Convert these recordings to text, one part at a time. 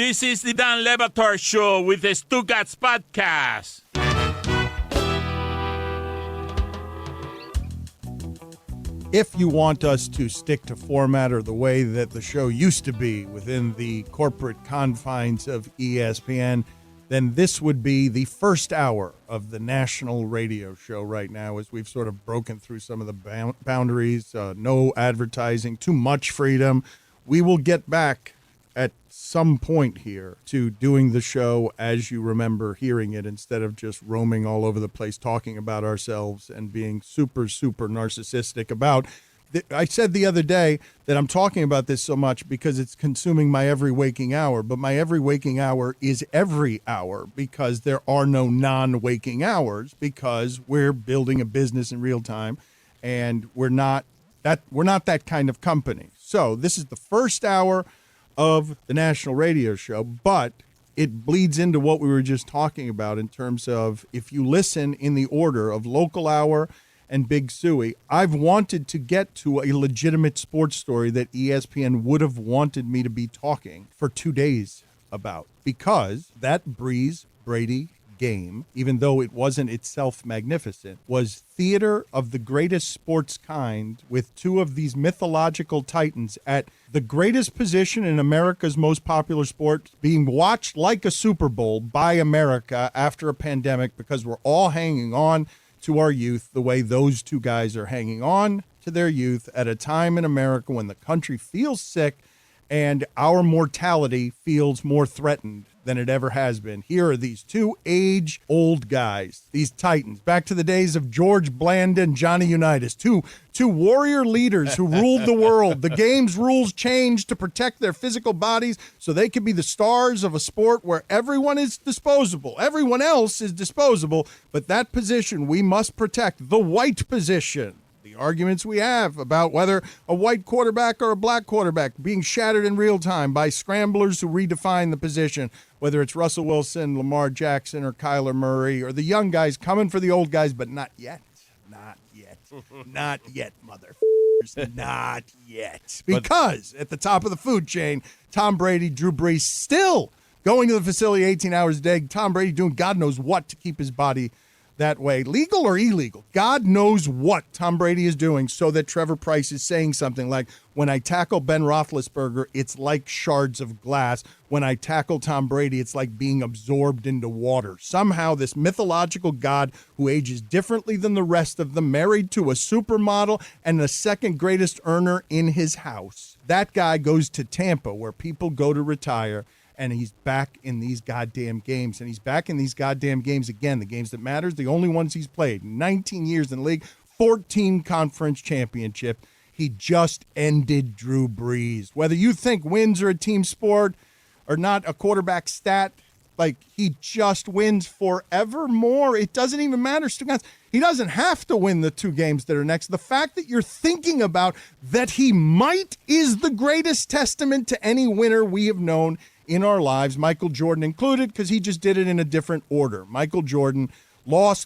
This is the Dan Le Batard Show with the Stugotz podcast. If you want us to stick to format or the way that the show used to be within the corporate confines of ESPN, then this would be the first hour of the national radio show right now, as we've sort of broken through some of the boundaries, no advertising, too much freedom. We will get back at some point here to doing the show as you remember hearing it, instead of just roaming all over the place talking about ourselves and being super, super narcissistic about. I said the other day that I'm talking about this so much because it's consuming my every waking hour, but my every waking hour is every hour because there are no non-waking hours, because we're building a business in real time and we're not that kind of company. So this is the first hour of the national radio show, but it bleeds into what we were just talking about in terms of, if you listen in the order of local hour and Big Suey, I've wanted to get to a legitimate sports story that ESPN would have wanted me to be talking for 2 days about, because that Brady game, even though it wasn't itself magnificent, was theater of the greatest sports kind, with two of these mythological titans at the greatest position in America's most popular sport, being watched like a Super Bowl by America after a pandemic, because we're all hanging on to our youth the way those two guys are hanging on to their youth at a time in America when the country feels sick and our mortality feels more threatened than it ever has been. Here are these two age-old guys, these titans, back to the days of George Blanda and Johnny Unitas, two warrior leaders who ruled the world. The game's rules changed to protect their physical bodies so they could be the stars of a sport where everyone is disposable. Everyone else is disposable, but that position we must protect, the white position. The arguments we have about whether a white quarterback or a black quarterback being shattered in real time by scramblers who redefine the position, whether it's Russell Wilson, Lamar Jackson, or Kyler Murray, or the young guys coming for the old guys, but not yet. Not yet. Not yet, motherfuckers. Not yet. Because at the top of the food chain, Tom Brady, Drew Brees still going to the facility 18 hours a day. Tom Brady doing God knows what to keep his body that way, legal or illegal. God knows what Tom Brady is doing, so that Trevor Price is saying something like, when I tackle Ben Roethlisberger, it's like shards of glass. When I tackle Tom Brady, it's like being absorbed into water. Somehow this mythological God who ages differently than the rest of them, married to a supermodel and the second greatest earner in his house. That guy goes to Tampa, where people go to retire, and he's back in these goddamn games. And he's back in these goddamn games again, the games that matters, the only ones he's played. 19 years in the league, 14 conference championship. He just ended Drew Brees. Whether you think wins are a team sport or not a quarterback stat, like, he just wins forevermore. It doesn't even matter, Stugotz. He doesn't have to win the 2 games that are next. The fact that you're thinking about that he might is the greatest testament to any winner we have known in our lives, Michael Jordan included, because he just did it in a different order. Michael Jordan lost,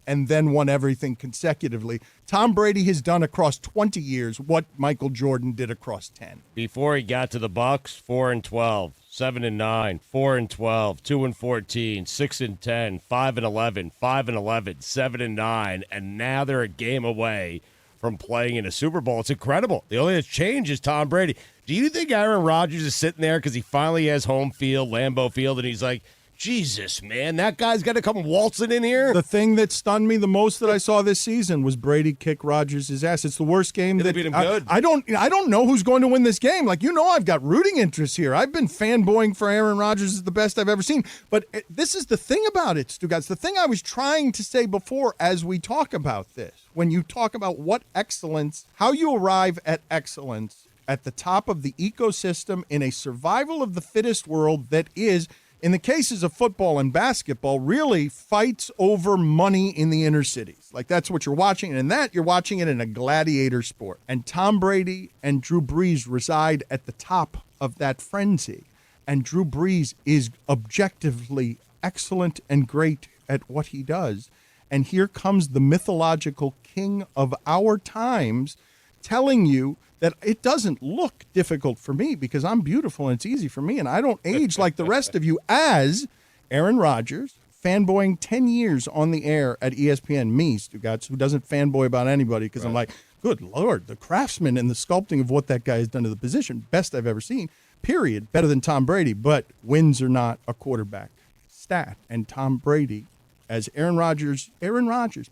and then won everything consecutively. Tom Brady has done across 20 years what Michael Jordan did across 10. Before he got to the Bucs, 4-12, 7-9, 4-12, 2-14, 6-10, 5-11, 5-11, 7-9, and now they're a game away from playing in a Super Bowl. It's incredible. The only thing that's changed is Tom Brady. Do you think Aaron Rodgers is sitting there because he finally has home field, Lambeau Field, and he's like, Jesus, man, that guy's got to come waltzing in here? The thing that stunned me the most that I saw this season was Brady kick Rodgers' ass. It's the worst game. They beat him good. I don't know who's going to win this game. Like, I've got rooting interest here. I've been fanboying for Aaron Rodgers. Is the best I've ever seen. But this is the thing about it, Stugotz. The thing I was trying to say before as we talk about this, when you talk about what excellence, how you arrive at excellence at the top of the ecosystem in a survival of the fittest world that is, in the cases of football and basketball, really fights over money in the inner cities. Like, that's what you're watching. And in that, you're watching it in a gladiator sport. And Tom Brady and Drew Brees reside at the top of that frenzy. And Drew Brees is objectively excellent and great at what he does. And here comes the mythological king of our times telling you that it doesn't look difficult for me because I'm beautiful and it's easy for me and I don't age like the rest of you, as Aaron Rodgers, fanboying 10 years on the air at ESPN, me, Stugotz, who doesn't fanboy about anybody because I'm like, good Lord, the craftsman and the sculpting of what that guy has done to the position, best I've ever seen, period, better than Tom Brady, but wins are not a quarterback stat. And Tom Brady, as Aaron Rodgers,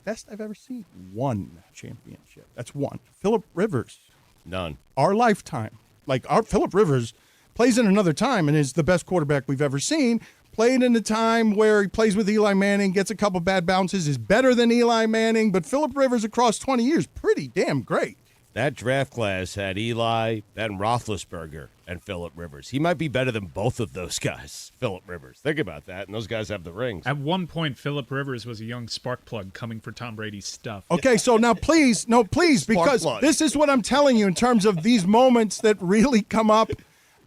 best I've ever seen, won championship. That's one. Phillip Rivers. None. Our lifetime. Phillip Rivers plays in another time and is the best quarterback we've ever seen. Played in a time where he plays with Eli Manning, gets a couple bad bounces, is better than Eli Manning, but Phillip Rivers across 20 years, pretty damn great. That draft class had Eli, Ben Roethlisberger, and Phillip Rivers. He might be better than both of those guys, Phillip Rivers. Think about that, and those guys have the rings. At one point, Phillip Rivers was a young spark plug coming for Tom Brady's stuff. Okay, so now please, because this is what I'm telling you in terms of these moments that really come up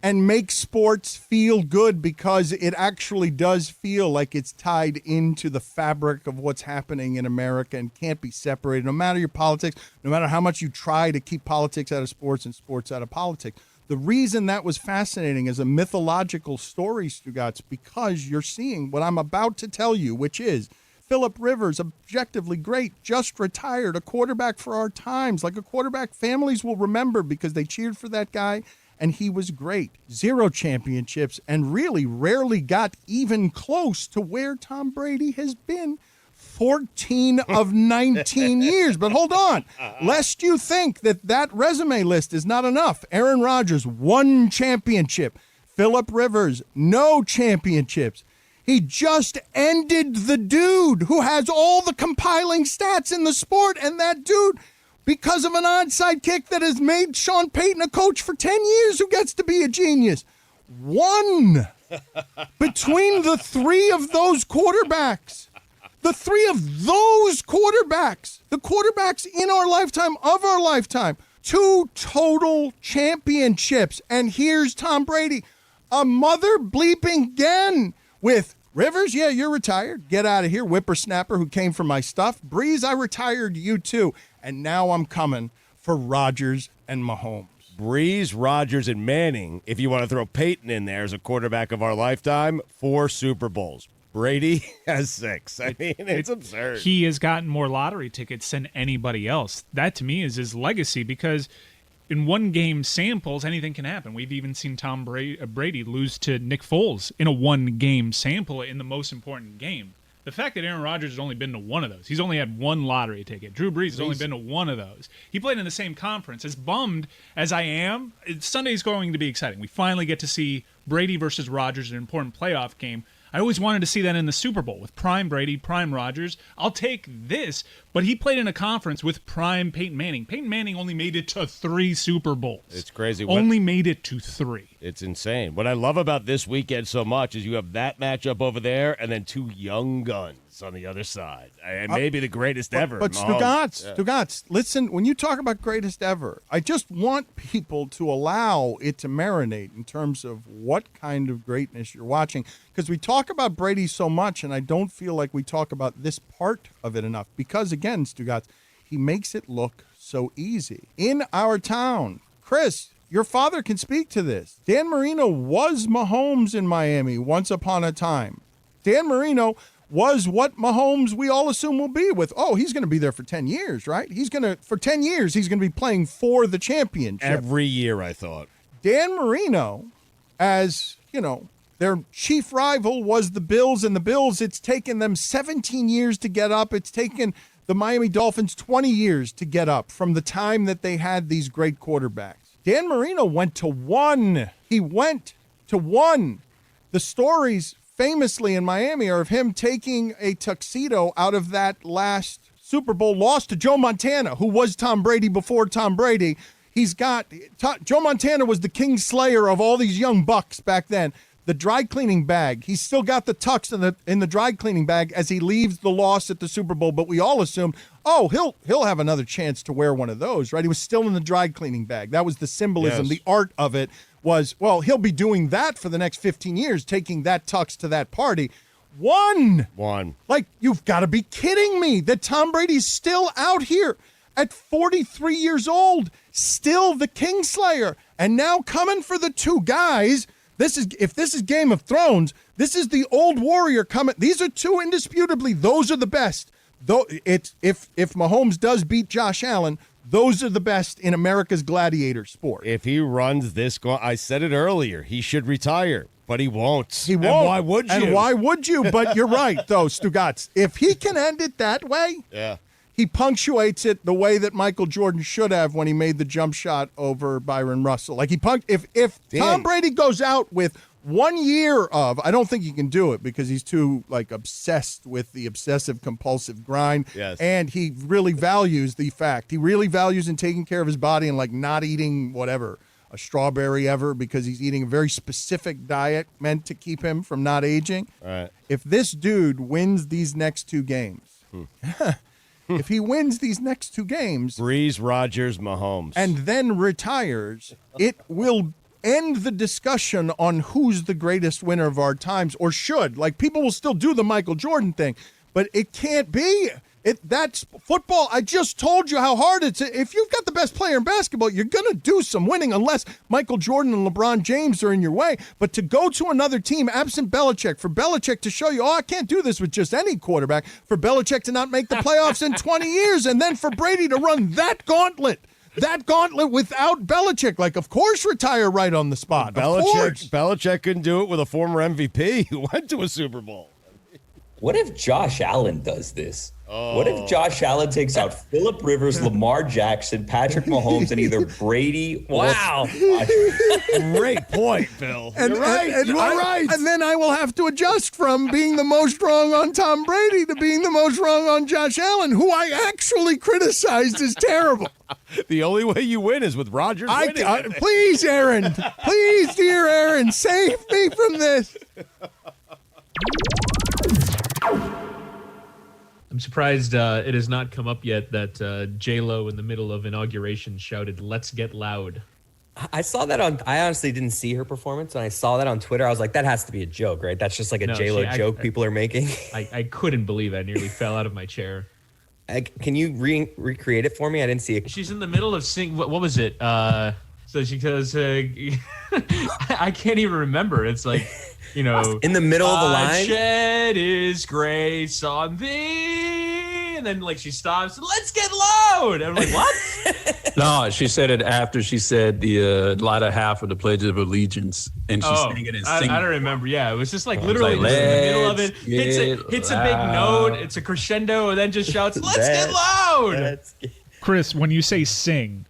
and make sports feel good, because it actually does feel like it's tied into the fabric of what's happening in America and can't be separated, no matter your politics, no matter how much you try to keep politics out of sports and sports out of politics. The reason that was fascinating as a mythological story, Stugotz, because you're seeing what I'm about to tell you, which is Phillip Rivers, objectively great, just retired, a quarterback for our times, like a quarterback families will remember because they cheered for that guy. And he was great. 0 championships and really rarely got even close to where Tom Brady has been 14 of 19 years. But hold on, lest you think that resume list is not enough. Aaron Rodgers, 1 championship. Phillip Rivers, no championships. He just ended the dude who has all the compiling stats in the sport, and that dude, because of an onside kick that has made Sean Payton a coach for 10 years who gets to be a genius. 1 between the 3 of those quarterbacks. The 3 of those quarterbacks. The quarterbacks in our lifetime, of our lifetime. 2 total championships. And here's Tom Brady, a mother bleeping again with Rivers, yeah, you're retired. Get out of here. Whippersnapper who came for my stuff. Breeze, I retired you too. And now I'm coming for Rodgers and Mahomes. Breeze, Rodgers, and Manning, if you want to throw Peyton in there as a quarterback of our lifetime, 4 Super Bowls. Brady has 6. I mean, it's absurd. He has gotten more lottery tickets than anybody else. That, to me, is his legacy, because in one-game samples, anything can happen. We've even seen Tom Brady lose to Nick Foles in a one-game sample in the most important game. The fact that Aaron Rodgers has only been to 1 of those, he's only had 1 lottery ticket. Drew Brees has only been to 1 of those. He played in the same conference. As bummed as I am, Sunday's going to be exciting. We finally get to see Brady versus Rodgers, an important playoff game. I always wanted to see that in the Super Bowl with prime Brady, prime Rodgers. I'll take this, but he played in a conference with prime Peyton Manning. Peyton Manning only made it to 3 Super Bowls. It's crazy. Only made it to 3. It's insane. What I love about this weekend so much is you have that matchup over there and then 2 young guns on the other side. And maybe the greatest ever. But Stugotz, listen, when you talk about greatest ever, I just want people to allow it to marinate in terms of what kind of greatness you're watching. Because we talk about Brady so much, and I don't feel like we talk about this part of it enough. Because, again, Stugotz, he makes it look so easy. In our town, Chris, your father can speak to this. Dan Marino was Mahomes in Miami once upon a time. Dan Marino was what Mahomes we all assume will be with, he's going to be there for 10 years, right? For 10 years, he's going to be playing for the championship. Every year, I thought. Dan Marino, as, their chief rival was the Bills, and the Bills, it's taken them 17 years to get up. It's taken the Miami Dolphins 20 years to get up from the time that they had these great quarterbacks. Dan Marino went to 1. He went to 1. The stories famously in Miami are of him taking a tuxedo out of that last Super Bowl loss to Joe Montana, who was Tom Brady before Tom Brady. Joe Montana was the king slayer of all these young bucks back then. The dry cleaning bag. He's still got the tux in the dry cleaning bag as he leaves the loss at the Super Bowl. But we all assumed, he'll have another chance to wear one of those, right? He was still in the dry cleaning bag. That was the symbolism, The art of it was, he'll be doing that for the next 15 years, taking that tux to that party. 1. Like, you've got to be kidding me that Tom Brady's still out here at 43 years old, still the Kingslayer. And now coming for the two guys, if this is Game of Thrones, this is the old warrior coming. These are two indisputably, those are the best. Though if Mahomes does beat Josh Allen, those are the best in America's gladiator sport. If he runs this, I said it earlier, he should retire, but he won't. He won't. And why would you? And why would you? But you're right, though, Stugotz. If he can end it that way, he punctuates it the way that Michael Jordan should have when he made the jump shot over Byron Russell. Like if Tom Brady goes out with 1 year of, I don't think he can do it because he's too obsessed with the obsessive compulsive grind. Yes. And he really values in taking care of his body and not eating whatever, a strawberry ever, because he's eating a very specific diet meant to keep him from not aging. Right. If this dude wins these next two games, if he wins these next two games, Breeze, Rodgers, Mahomes, and then retires, it will end the discussion on who's the greatest winner of our times, or should. People will still do the Michael Jordan thing, but it can't be. That's football. I just told you how hard it's. If you've got the best player in basketball, you're going to do some winning unless Michael Jordan and LeBron James are in your way. But to go to another team, absent Belichick, for Belichick to show you, I can't do this with just any quarterback, for Belichick to not make the playoffs in 20 years, and then for Brady to run that gauntlet without Belichick, of course, retire right on the spot. Belichick couldn't do it with a former MVP who went to a Super Bowl. What if Josh Allen does this? What if Josh Allen takes out Phillip Rivers, Lamar Jackson, Patrick Mahomes, and either Brady or Great point, Phil. You're right. You are right. And then I will have to adjust from being the most wrong on Tom Brady to being the most wrong on Josh Allen, who I actually criticized as terrible. The only way you win is with Rodgers winning. Please, Aaron. Please, dear Aaron, save me from this. I'm surprised it has not come up yet that J-Lo in the middle of Inauguration shouted, "Let's get loud." I saw that I honestly didn't see her performance. When I saw that on Twitter, I was like, that has to be a joke, right? That's just a J-Lo joke people are making. I couldn't believe it. I nearly fell out of my chair. Can you recreate it for me? I didn't see it. She's in the middle of singing. What was it? So she goes, I can't even remember. It's in the middle of the line. Shed is grace on thee, and then she stops. Let's get loud. And I'm like, what? No, she said it after she said the latter half of the Pledge of Allegiance, and she sang it and singing. I don't remember. Yeah, it was just literally just in the middle of it. Hits a big note. It's a crescendo, and then just shouts, "Let's get loud." Chris, when you say sing,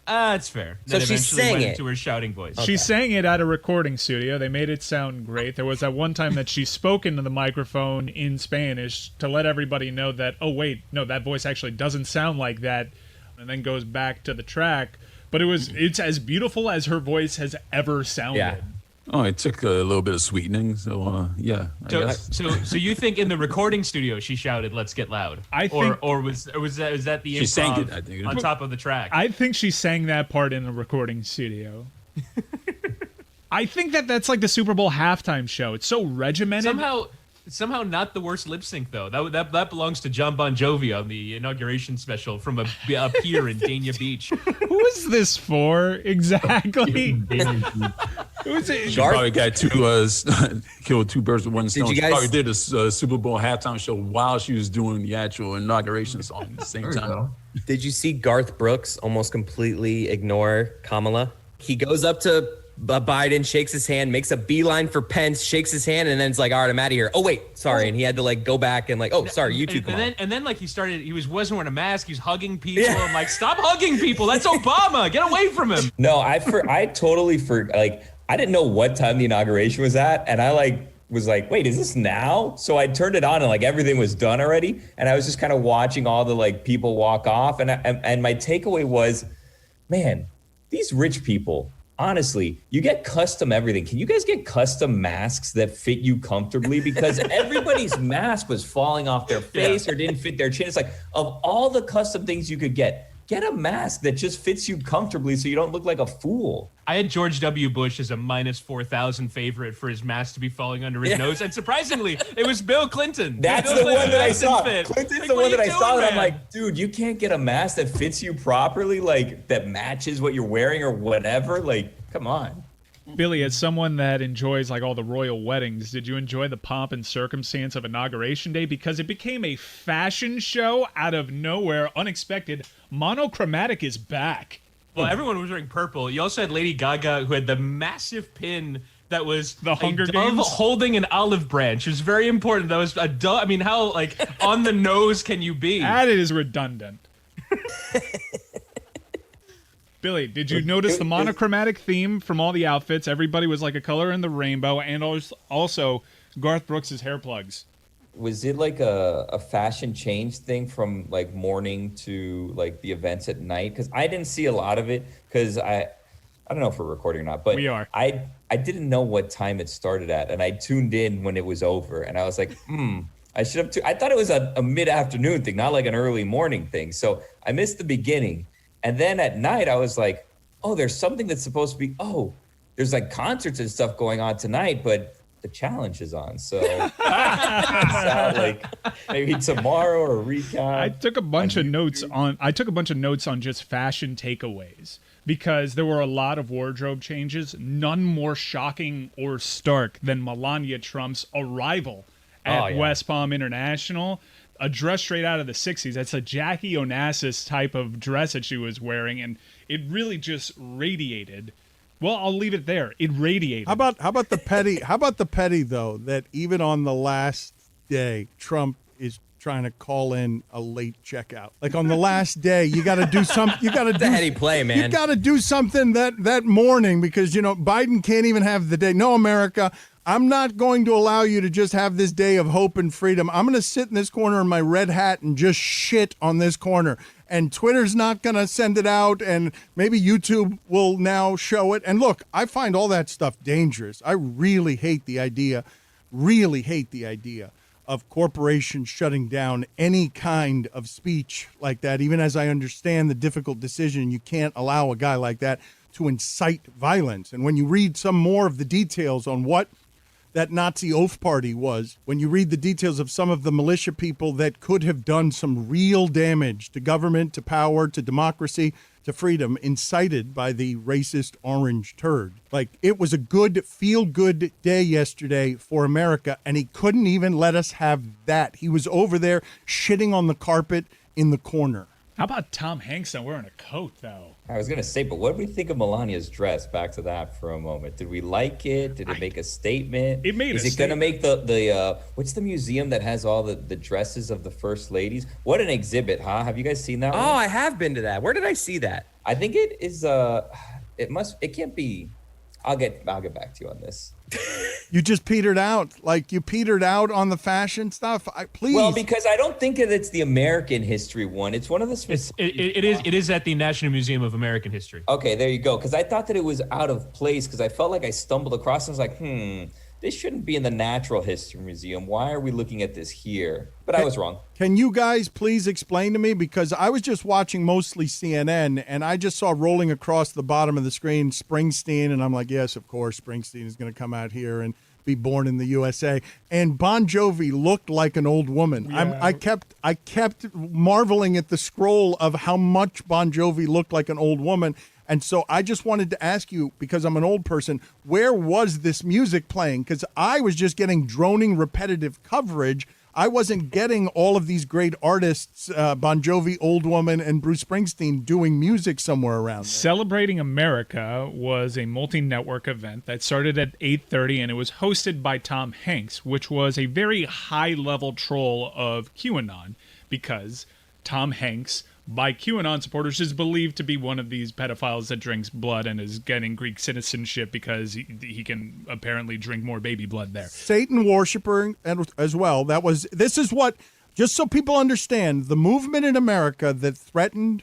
it's fair. So then she sang went it into her shouting voice. She sang it at a recording studio. They made it sound great. There was that one time that she spoke into the microphone in Spanish to let everybody know that, oh, wait, no, that voice actually doesn't sound like that, and then goes back to the track. But it's as beautiful as her voice has ever sounded. Yeah. Oh, it took a little bit of sweetening, so I guess. So you think in the recording studio she shouted, "Let's get loud"? I think, or was that the she improv sang it, I think. on top of the track? I think she sang that part in the recording studio. I think that's like the Super Bowl halftime show. It's so regimented. Somehow not the worst lip sync though. That belongs to John Bon Jovi on the Inauguration special from a pier in Dania Beach. Who is this for exactly? She probably got killed two birds with one stone. She probably did a Super Bowl halftime show while she was doing the actual inauguration song at the same time. Did you see Garth Brooks almost completely ignore Kamala? He goes up to Biden, shakes his hand, makes a beeline for Pence, shakes his hand, and then it's like, all right, I'm out of here. Oh, wait, sorry. And he had to go back and sorry, you two come on. And then he wasn't wearing a mask. He was hugging people. Yeah. I'm like, stop hugging people. That's Obama. Get away from him. No, I totally I didn't know what time the inauguration was at. And I was like, wait, is this now? So I turned it on and everything was done already. And I was just kind of watching all the people walk off. And my takeaway was, man, these rich people, honestly, you get custom everything. Can you guys get custom masks that fit you comfortably? Because everybody's mask was falling off their face or didn't fit their chin. It's of all the custom things you could get, get a mask that just fits you comfortably so you don't look like a fool. I had George W. Bush as a minus 4,000 favorite for his mask to be falling under his nose. And surprisingly, it was Bill Clinton. That's Bill the one that I saw. Fit. Clinton's the one that I saw. And I'm like, dude, you can't get a mask that fits you properly, like that matches what you're wearing or whatever. Like, come on. Billy, as someone that enjoys like all the royal weddings, did you enjoy the pomp and circumstance of Inauguration Day? Because it became a fashion show out of nowhere, unexpected. Monochromatic is back. Well, everyone was wearing purple. You also had Lady Gaga, who had the massive pin that was the Hunger dove Games holding an olive branch. It was very important. That was a dove. I mean, how like on the nose can you be? That is redundant. Billy, did you notice the monochromatic theme from all the outfits? Everybody was like a color in the rainbow, and also Garth Brooks' hair plugs. Was it like a fashion change thing from like morning to like the events at night? Because I didn't see a lot of it because I don't know if we're recording or not, but we are. I didn't know what time it started at, and I tuned in when it was over, and I was like, I should have. I thought it was a mid-afternoon thing, not like an early morning thing. So I missed the beginning. And then at night, I was like, oh, there's something that's supposed to be, there's like concerts and stuff going on tonight, but the challenge is on. So like maybe tomorrow or a recap. I took a bunch of notes on just fashion takeaways because there were a lot of wardrobe changes, none more shocking or stark than Melania Trump's arrival at West Palm International. A dress straight out of the 60s. That's a Jackie Onassis type of dress that she was wearing, and it really just radiated. Well, I'll leave it there. It radiated. How about the petty? How about the petty though? That even on the last day, Trump is trying to call in a late checkout. Like on the last day, you got to do something. You got to do a heady play, man. You got to do something that morning because Biden can't even have the day. No, America. I'm not going to allow you to just have this day of hope and freedom. I'm going to sit in this corner in my red hat and just shit on this corner. And Twitter's not going to send it out, and maybe YouTube will now show it. And look, I find all that stuff dangerous. I really hate the idea of corporations shutting down any kind of speech like that, even as I understand the difficult decision. You can't allow a guy like that to incite violence. And when you read some more of the details on what that Nazi oath party was, when you read the details of some of the militia people that could have done some real damage to government, to power, to democracy, to freedom, incited by the racist orange turd. Like, it was a good, feel-good day yesterday for America, and he couldn't even let us have that. He was over there shitting on the carpet in the corner. How about Tom Hanks not wearing a coat, though? I was going to say, but what did we think of Melania's dress? Back to that for a moment. Did we like it? Did it make a statement? It made a statement. Is it going to make the what's the museum that has all the dresses of the first ladies? What an exhibit, huh? Have you guys seen that one? I have been to that. Where did I see that? I think it is, it can't be, I'll get back to you on this. You just petered out. Like, you petered out on the fashion stuff. Please. Well, because I don't think that it's the American history one. It's one of the specific. It is at the National Museum of American History. Okay, there you go. Because I thought that it was out of place because I felt like I stumbled across it. I was like, this shouldn't be in the Natural History Museum. Why are we looking at this here? But I was wrong. Can you guys please explain to me? Because I was just watching mostly CNN, and I just saw rolling across the bottom of the screen Springsteen, and I'm like, yes, of course, Springsteen is going to come out here and be born in the USA. And Bon Jovi looked like an old woman. Yeah. I kept marveling at the scroll of how much Bon Jovi looked like an old woman. And so I just wanted to ask you, because I'm an old person, where was this music playing? Because I was just getting droning, repetitive coverage. I wasn't getting all of these great artists, Bon Jovi, Old Woman, and Bruce Springsteen doing music somewhere around there. Celebrating America was a multi-network event that started at 8:30, and it was hosted by Tom Hanks, which was a very high-level troll of QAnon, because Tom Hanks, by QAnon supporters, is believed to be one of these pedophiles that drinks blood and is getting Greek citizenship because he can apparently drink more baby blood there. Satan worshiper as well. This is what, just so people understand, the movement in America that threatened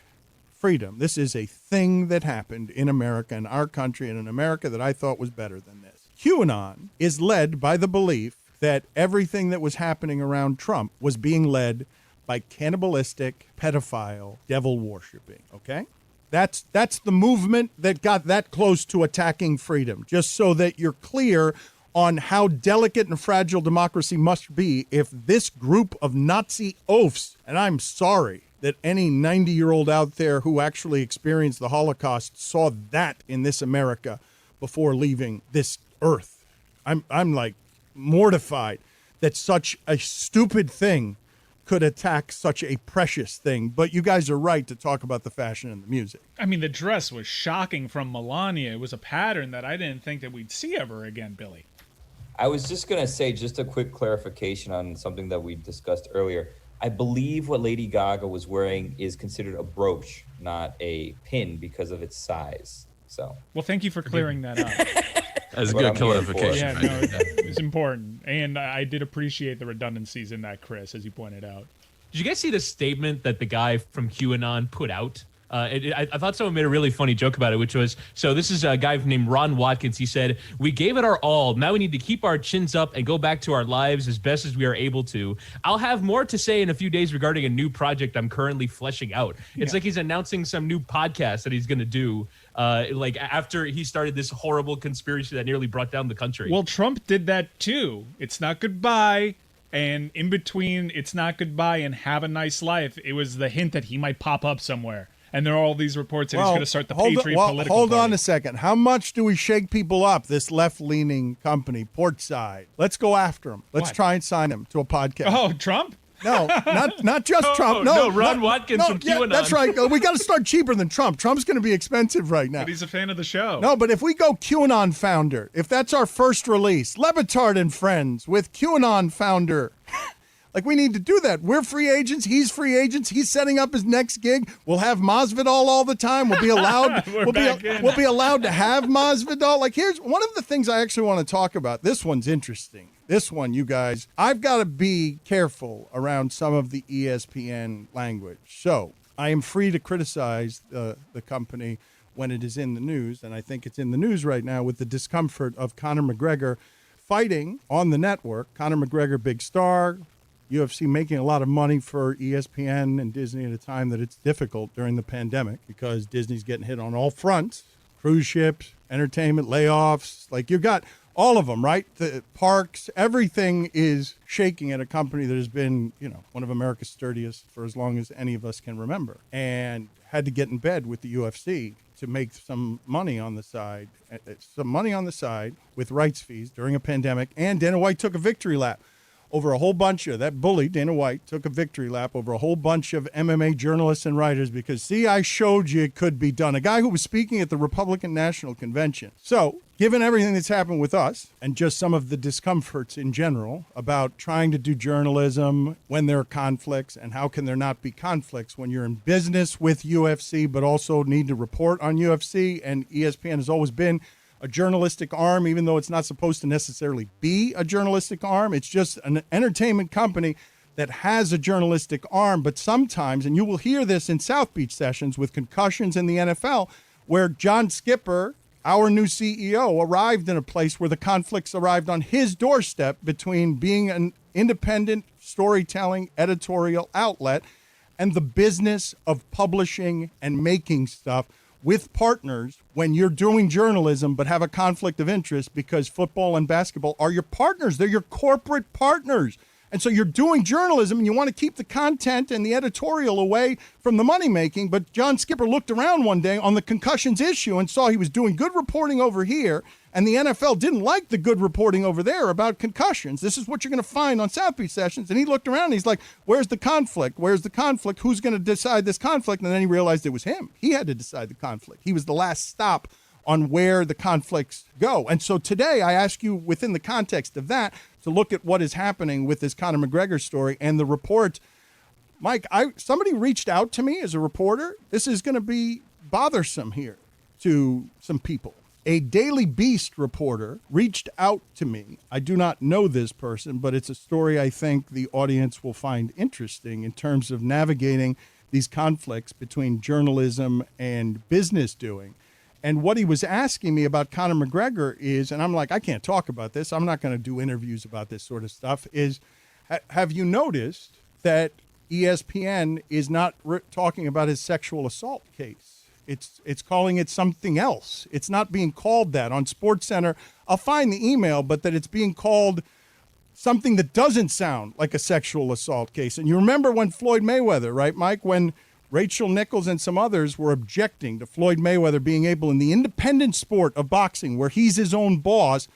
freedom. This is a thing that happened in America, in our country, and in America that I thought was better than this. QAnon is led by the belief that everything that was happening around Trump was being led by cannibalistic, pedophile, devil worshipping, okay? That's the movement that got that close to attacking freedom, just so that you're clear on how delicate and fragile democracy must be if this group of Nazi oafs, and I'm sorry that any 90-year-old out there who actually experienced the Holocaust saw that in this America before leaving this earth. I'm like mortified that such a stupid thing could attack such a precious thing. But you guys are right to talk about the fashion and the music. I mean, the dress was shocking from Melania. It was a pattern that I didn't think that we'd see ever again, Billy. I was just going to say just a quick clarification on something that we discussed earlier. I believe what Lady Gaga was wearing is considered a brooch, not a pin because of its size. So, well, thank you for clearing that up. That's a good clarification. Yeah, no, it's important. And I did appreciate the redundancies in that, Chris, as you pointed out. Did you guys see the statement that the guy from QAnon put out? I thought someone made a really funny joke about it, which was, so this is a guy named Ron Watkins. He said, "We gave it our all. Now we need to keep our chins up and go back to our lives as best as we are able to. I'll have more to say in a few days regarding a new project I'm currently fleshing out." It's like he's announcing some new podcast that he's going to do, like after he started this horrible conspiracy that nearly brought down the country. Well, Trump did that too. It's not goodbye. And in between it's not goodbye and have a nice life, it was the hint that he might pop up somewhere. And there are all these reports that he's going to start the Patriot political hold party. on a second. How much do we shake people up, this left-leaning company, Portside? Let's go after him. Let's try and sign him to a podcast. Oh, Trump? No, not just Trump. No, Ron Watkins from QAnon. That's right. We got to start cheaper than Trump. Trump's going to be expensive right now. But he's a fan of the show. No, but if we go QAnon founder, if that's our first release, Batard and Friends with QAnon founder. Like, we need to do that. We're free agents. He's free agents. He's setting up his next gig. We'll have Masvidal all the time. We'll be allowed. we'll be allowed to have Masvidal. Like, here's one of the things I actually want to talk about. This one's interesting. This one, you guys, I've got to be careful around some of the ESPN language. So I am free to criticize the company when it is in the news, and I think it's in the news right now with the discomfort of Conor McGregor fighting on the network. Conor McGregor, big star. UFC making a lot of money for ESPN and Disney at a time that it's difficult during the pandemic because Disney's getting hit on all fronts. Cruise ships, entertainment, layoffs. Like, you've got all of them, right? The parks, everything is shaking at a company that has been, one of America's sturdiest for as long as any of us can remember, and had to get in bed with the UFC to make some money on the side with rights fees during a pandemic. And Dana White took a victory lap over a whole bunch of, that bully, Dana White, took a victory lap over a whole bunch of MMA journalists and writers because, see, I showed you it could be done. A guy who was speaking at the Republican National Convention. So, given everything that's happened with us and just some of the discomforts in general about trying to do journalism when there are conflicts, and how can there not be conflicts when you're in business with UFC but also need to report on UFC, and ESPN has always been a journalistic arm, even though it's not supposed to necessarily be a journalistic arm. It's just an entertainment company that has a journalistic arm. But sometimes, and you will hear this in South Beach sessions with concussions in the NFL, where John Skipper, our new CEO, arrived in a place where the conflicts arrived on his doorstep between being an independent storytelling editorial outlet and the business of publishing and making stuff with partners when you're doing journalism but have a conflict of interest, because football and basketball are your partners. They're your corporate partners. And so you're doing journalism and you want to keep the content and the editorial away from the money making. But John Skipper looked around one day on the concussions issue and saw he was doing good reporting over here, and the NFL didn't like the good reporting over there about concussions. This is what you're going to find on South Beach sessions. And he looked around and he's like, where's the conflict? Where's the conflict? Who's going to decide this conflict? And then he realized it was him. He had to decide the conflict. He was the last stop on where the conflicts go. And so today I ask you, within the context of that, to look at what is happening with this Conor McGregor story and the report. Mike, somebody reached out to me as a reporter. This is going to be bothersome here to some people. A Daily Beast reporter reached out to me. I do not know this person, but it's a story I think the audience will find interesting in terms of navigating these conflicts between journalism and business doing. And what he was asking me about Conor McGregor is, and I'm like, I can't talk about this. I'm not going to do interviews about this sort of stuff, is have you noticed that ESPN is not talking about his sexual assault case. It's calling it something else. It's not being called that on SportsCenter. I'll find the email, but that it's being called something that doesn't sound like a sexual assault case. And you remember when Floyd Mayweather, right, Mike, when Rachel Nichols and some others were objecting to Floyd Mayweather being able, in the independent sport of boxing, where he's his own boss,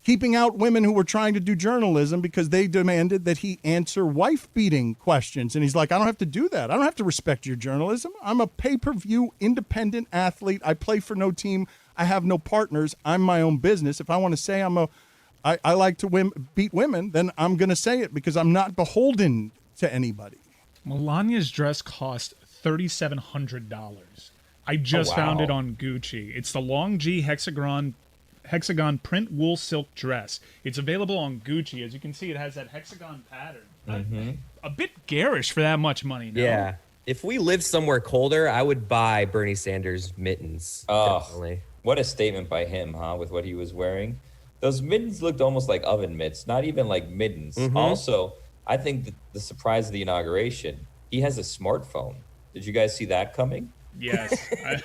keeping out women who were trying to do journalism because they demanded that he answer wife-beating questions. And he's like, I don't have to do that. I don't have to respect your journalism. I'm a pay-per-view independent athlete. I play for no team. I have no partners. I'm my own business. If I want to say I like to beat women, then I'm going to say it because I'm not beholden to anybody. Melania's dress cost $3,700. I just found it on Gucci. It's the long G hexagon print wool silk dress. It's available on Gucci. As you can see, it has that hexagon pattern. A bit garish for that much money. No? Yeah. If we lived somewhere colder, I would buy Bernie Sanders mittens. Oh, definitely. What a statement by him, huh? With what he was wearing. Those mittens looked almost like oven mitts, not even like mittens. Also, I think the surprise of the inauguration, he has a smartphone. Did you guys see that coming? Yes.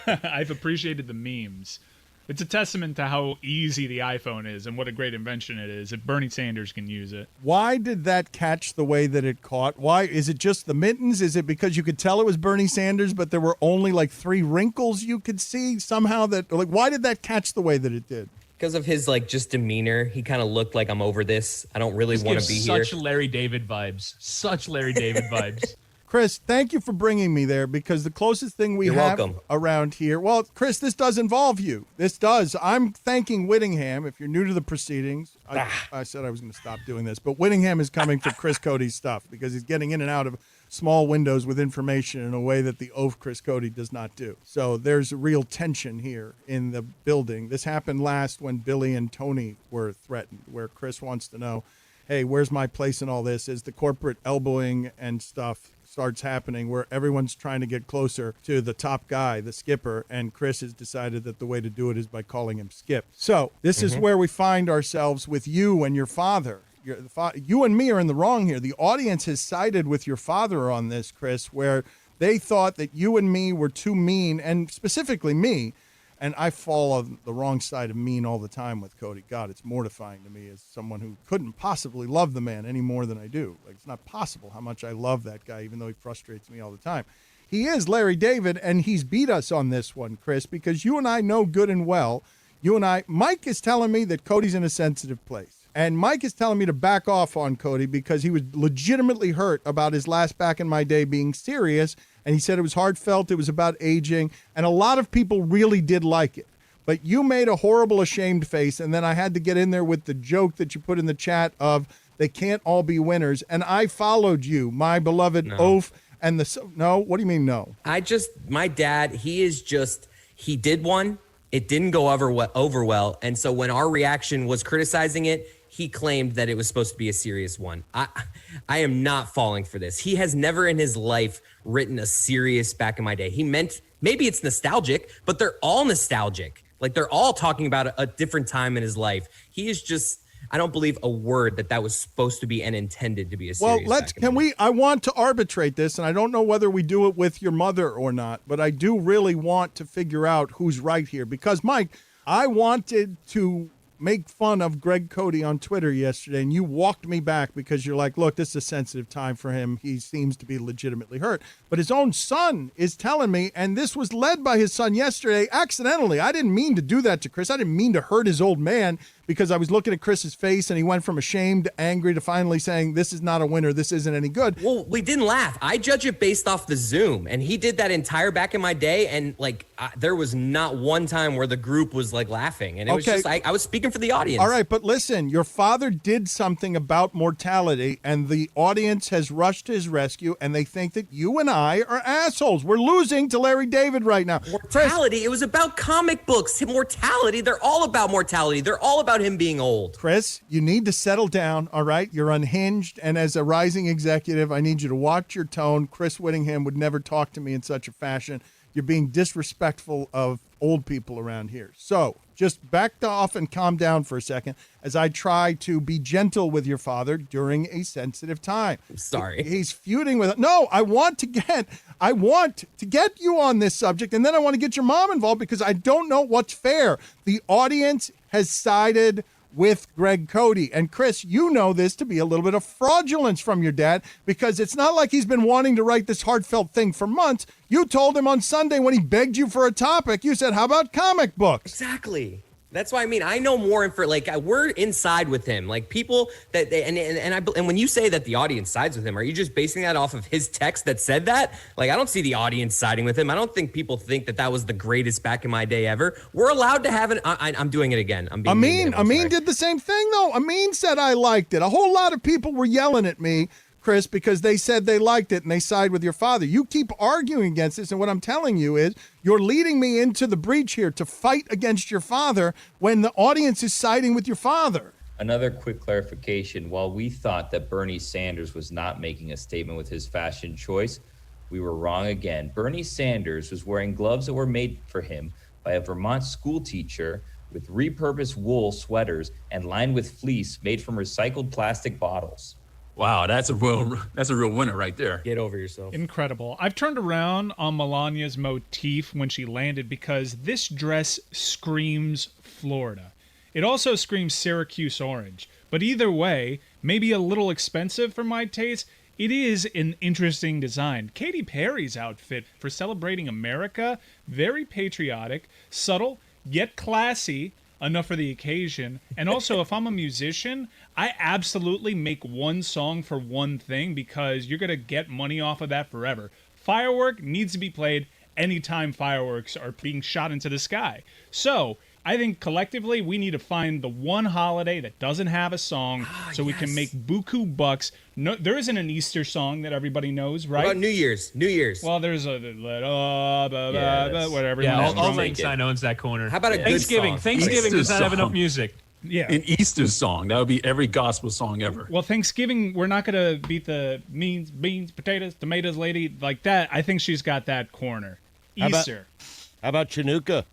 I've appreciated the memes. It's a testament to how easy the iPhone is and what a great invention it is if Bernie Sanders can use it. Why did that catch the way that it caught? Why? Is it just the mittens? Is it because you could tell it was Bernie Sanders, but there were only like 3 wrinkles you could see somehow? Why did that catch the way that it did? Because of his just demeanor. He kind of looked like, I'm over this. I don't really want to be here. Such Larry David vibes. Such Larry David vibes. Chris, thank you for bringing me there, because the closest thing we have around here, well, Chris, this does involve you. This does. I'm thanking Whittingham. If you're new to the proceedings, I said I was going to stop doing this, but Whittingham is coming for Chris Cody's stuff because he's getting in and out of small windows with information in a way that the oaf Chris Cody does not do. So there's a real tension here in the building. This happened last when Billy and Tony were threatened, where Chris wants to know, hey, where's my place in all this? As the corporate elbowing and stuff starts happening, where everyone's trying to get closer to the top guy, the skipper, and Chris has decided that the way to do it is by calling him Skip. So this is where we find ourselves with you and your father. You and me are in the wrong here. The audience has sided with your father on this, Chris, where they thought that you and me were too mean, and specifically me. And I fall on the wrong side of mean all the time with Cody. God, it's mortifying to me as someone who couldn't possibly love the man any more than I do. Like, it's not possible how much I love that guy, even though he frustrates me all the time. He is Larry David, and he's beat us on this one, Chris, because you and I know good and well. Mike is telling me that Cody's in a sensitive place. And Mike is telling me to back off on Cody because he was legitimately hurt about his last Back in My Day being serious. And he said it was heartfelt, it was about aging, and a lot of people really did like it. But you made a horrible, ashamed face, and then I had to get in there with the joke that you put in the chat of they can't all be winners. And I followed you, my beloved oaf, and no, what do you mean no? My dad, he did one, it didn't go over well, and so when our reaction was criticizing it, he claimed that it was supposed to be a serious one. I am not falling for this. He has never in his life written a serious Back in My Day. He meant, maybe it's nostalgic, but they're all nostalgic. Like, they're all talking about a different time in his life. He is just, I don't believe a word that was supposed to be and intended to be a serious. Well, I want to arbitrate this, and I don't know whether we do it with your mother or not, but I do really want to figure out who's right here. Because, Mike, I wanted to make fun of Greg Cody on Twitter yesterday, and you walked me back because you're like, look, this is a sensitive time for him. He seems to be legitimately hurt. But his own son is telling me, and this was led by his son yesterday, accidentally. I didn't mean to do that to Chris. I didn't mean to hurt his old man because I was looking at Chris's face, and he went from ashamed to angry to finally saying, this is not a winner. This isn't any good. Well, we didn't laugh. I judge it based off the Zoom, and he did that entire Back in My Day, and there was not one time where the group was laughing, and it was just I was speaking for the audience. All right, but listen, your father did something about mortality, and the audience has rushed to his rescue, and they think that you and I are assholes. We're losing to Larry David right now. Mortality, Chris, it was about comic books. Mortality, they're all about mortality. They're all about him being old. Chris, you need to settle down, all right? You're unhinged, and as a rising executive, I need you to watch your tone. Chris Whittingham would never talk to me in such a fashion. You're being disrespectful of old people around here. So just back off and calm down for a second as I try to be gentle with your father during a sensitive time. Sorry. He's feuding with. No, I want to get you on this subject, and then I want to get your mom involved because I don't know what's fair. The audience has sided with Greg Cody. And Chris, you know this to be a little bit of fraudulence from your dad because it's not like he's been wanting to write this heartfelt thing for months. You told him on Sunday when he begged you for a topic, you said, how about comic books? Exactly. That's why I mean I know more for like we're inside with him. Like people that they, and when you say that the audience sides with him, are you just basing that off of his text that said that? Like I don't see the audience siding with him. I don't think people think that was the greatest back in my day ever. We're allowed to have an. I'm doing it again. Amin did the same thing though. Amin said I liked it. A whole lot of people were yelling at me, Chris, because they said they liked it and they side with your father. You keep arguing against this, and what I'm telling you is you're leading me into the breach here to fight against your father when the audience is siding with your father. Another quick clarification. While we thought that Bernie Sanders was not making a statement with his fashion choice, we were wrong again. Bernie Sanders was wearing gloves that were made for him by a Vermont school teacher with repurposed wool sweaters and lined with fleece made from recycled plastic bottles. Wow, that's a real winner right there. Get over yourself. Incredible. I've turned around on Melania's motif when she landed because this dress screams Florida. It also screams Syracuse orange. But either way, maybe a little expensive for my taste, it is an interesting design. Katy Perry's outfit for celebrating America, very patriotic, subtle, yet classy, enough for the occasion. And also, if I'm a musician, I absolutely make one song for one thing because you're going to get money off of that forever. Firework needs to be played anytime fireworks are being shot into the sky. So I think collectively we need to find the one holiday that doesn't have a song so we can make buku bucks. No, there isn't an Easter song that everybody knows, right? What about New Year's? Well, there's a whatever. Yeah, all Einstein owns that corner. How about a Thanksgiving? good song? Thanksgiving does not have enough music. Yeah. An Easter song. That would be every gospel song ever. Well, Thanksgiving, we're not going to beat the beans, potatoes, tomatoes lady like that. I think she's got that corner. Easter. How about Chinooka?